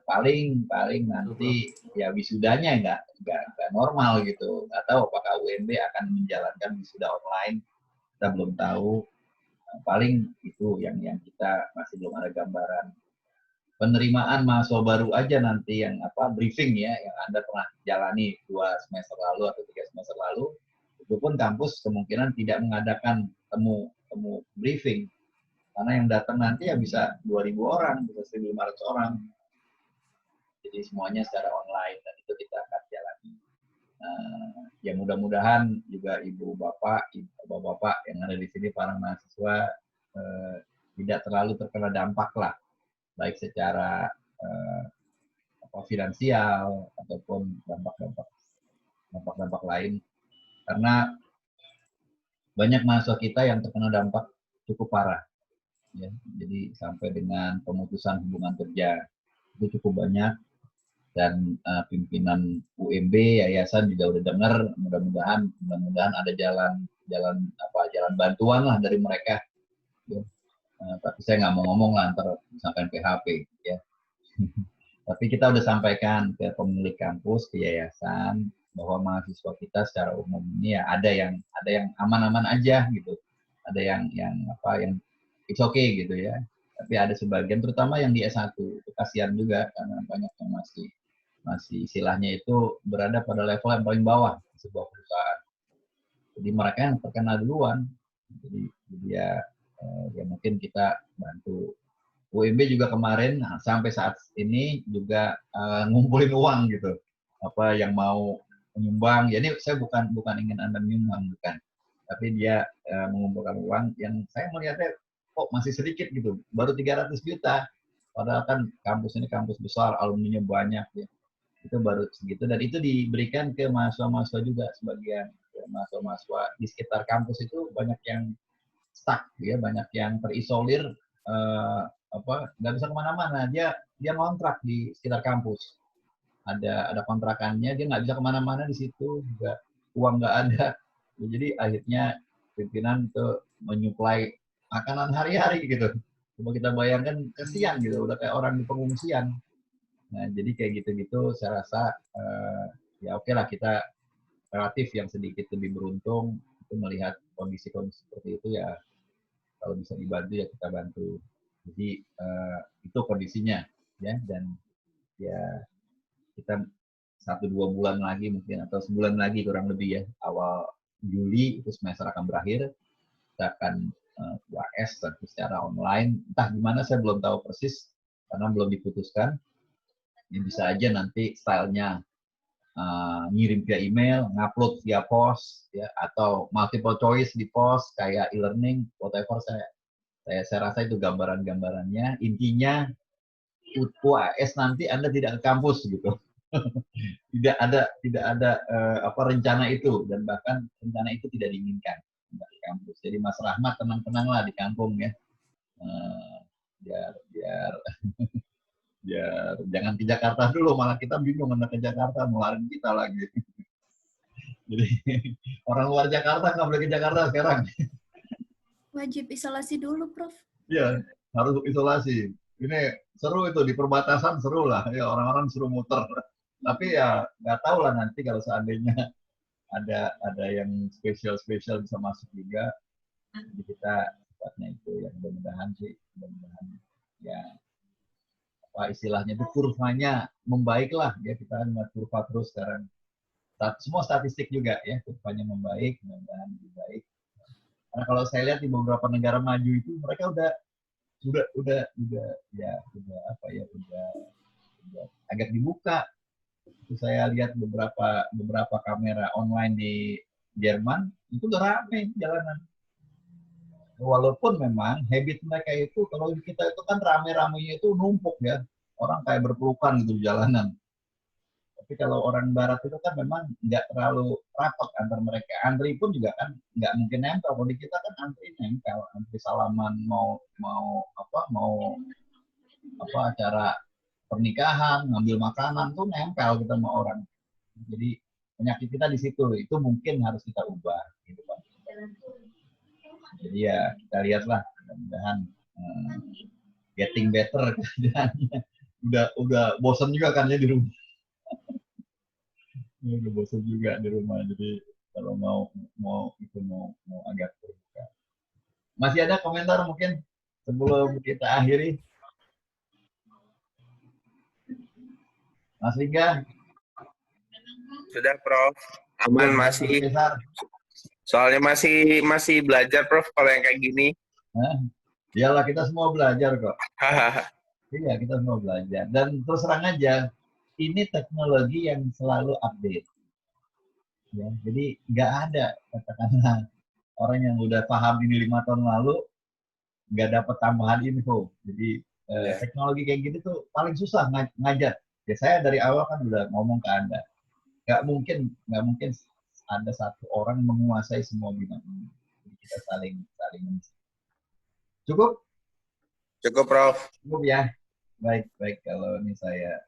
paling nanti ya wisudanya nggak normal gitu. Nggak tahu apakah UNB akan menjalankan wisuda online, kita belum tahu. Paling itu yang kita masih belum ada gambaran. Penerimaan mahasiswa baru aja nanti yang briefing ya, yang Anda pernah jalani 2 semester lalu atau 3 semester lalu, itu pun kampus kemungkinan tidak mengadakan temu briefing. Karena yang datang nanti ya bisa 2.000 orang, bisa 1.500 orang. Jadi semuanya secara online dan itu kita akan jalani. Ya mudah-mudahan juga ibu bapak yang ada di sini para mahasiswa tidak terlalu terkena dampak lah, baik secara finansial ataupun dampak lain. Karena banyak mahasiswa kita yang terkena dampak cukup parah. Ya, jadi sampai dengan pemutusan hubungan kerja itu cukup banyak dan pimpinan UMB yayasan juga udah dengar, mudah-mudahan ada jalan bantuan lah dari mereka. Ya. Tapi saya nggak mau ngomong lah ntar sampai PHP ya. Tapi kita udah sampaikan ke pemilik kampus, ke yayasan bahwa mahasiswa kita secara umum ini ya ada yang aman-aman aja gitu, ada yang it's okay gitu ya. Tapi ada sebagian, terutama yang di S1, itu kasihan juga karena banyak yang masih istilahnya itu berada pada level yang paling bawah di sebuah perusahaan. Jadi mereka yang terkena duluan. Jadi ya mungkin kita bantu. UMB juga kemarin sampai saat ini juga ngumpulin uang gitu. Yang mau menyumbang. Jadi saya bukan ingin Anda menyumbang, bukan. Tapi dia mengumpulkan uang yang saya melihatnya kok masih sedikit gitu, baru 300 juta. Padahal kan kampus ini kampus besar, alumninya banyak ya. Itu baru segitu, dan itu diberikan ke mahasiswa-mahasiswa juga, sebagian mahasiswa-mahasiswa di sekitar kampus itu banyak yang stuck ya, banyak yang terisolir, nggak bisa kemana-mana. Dia ngontrak di sekitar kampus, ada kontrakannya, dia nggak bisa kemana-mana di situ, juga uang nggak ada. Jadi akhirnya pimpinan itu menyuplai makanan hari-hari gitu. Coba kita bayangkan, kesian gitu, udah kayak orang di pengungsian. Nah, jadi kayak gitu-gitu saya rasa ya oke lah, kita relatif yang sedikit lebih beruntung itu melihat kondisi-kondisi seperti itu, ya kalau bisa dibantu ya kita bantu. Jadi itu kondisinya ya, dan ya kita 1-2 bulan lagi mungkin, atau sebulan lagi kurang lebih ya, awal Juli itu semester akan berakhir, kita akan UAS tentu secara online, entah gimana saya belum tahu persis karena belum diputuskan. Ini bisa aja nanti stylenya ngirim via email, ngupload via post, ya, atau multiple choice di post kayak e-learning, whatever. Saya rasa itu gambaran-gambarannya. Intinya UAS nanti Anda tidak ke kampus gitu. tidak ada rencana itu, dan bahkan rencana itu tidak diinginkan di kampus. Jadi Mas Rahmat tenang-tenanglah di kampung ya. Biar jangan ke Jakarta dulu, malah kita bingung hendak ke Jakarta, ngeluarin kita lagi. Jadi orang luar Jakarta nggak boleh ke Jakarta sekarang. Wajib isolasi dulu, Prof. Iya, harus isolasi. Ini seru itu, di perbatasan seru lah, ya orang-orang suruh muter. Tapi ya nggak tahu lah nanti kalau seandainya ada yang spesial bisa masuk juga. Jadi kita sifatnya itu yang mudah-mudahan ya istilahnya itu kurvanya membaik lah ya, kita kan melihat kurva terus sekarang. Semua statistik juga ya, kurvanya membaik, mudah-mudahan lebih baik. Karena kalau saya lihat di beberapa negara maju itu mereka udah agak dibuka. Itu saya lihat beberapa kamera online di Jerman itu udah rame jalanan. Walaupun memang habit mereka itu, kalau kita itu kan rame-ramenya itu numpuk ya, orang kayak berpelukan gitu di jalanan. Tapi kalau orang barat itu kan memang nggak terlalu rapat antar mereka. Antri pun juga kan nggak mungkin nempel. Kalau di kita kan antri nempel, antri salaman mau acara pernikahan, ngambil makanan tuh nempel kita sama orang. Jadi penyakit kita di situ, itu mungkin harus kita ubah gitu Pak. Jadi ya kita lihatlah, mudah-mudahan getting better keadaannya. Udah bosan juga kan ya di rumah. Udah bosan juga di rumah. Jadi kalau mau agak terbuka. Masih ada komentar mungkin sebelum kita akhiri? Mas Liga? Sudah, Prof. Aman masih. Soalnya masih belajar, Prof, kalau yang kayak gini. Iyalah, kita semua belajar kok. Iya, kita semua belajar. Dan terus terang aja, ini teknologi yang selalu update. Ya, jadi nggak ada, katakanlah, orang yang udah paham ini 5 tahun lalu, nggak dapat tambahan info. Jadi teknologi kayak gini tuh paling susah ngajar. Ya saya dari awal kan udah ngomong ke Anda. Nggak mungkin ada satu orang yang menguasai semua bidang ini. Jadi kita saling cukup? Cukup, Prof. Cukup ya. Baik kalau ini saya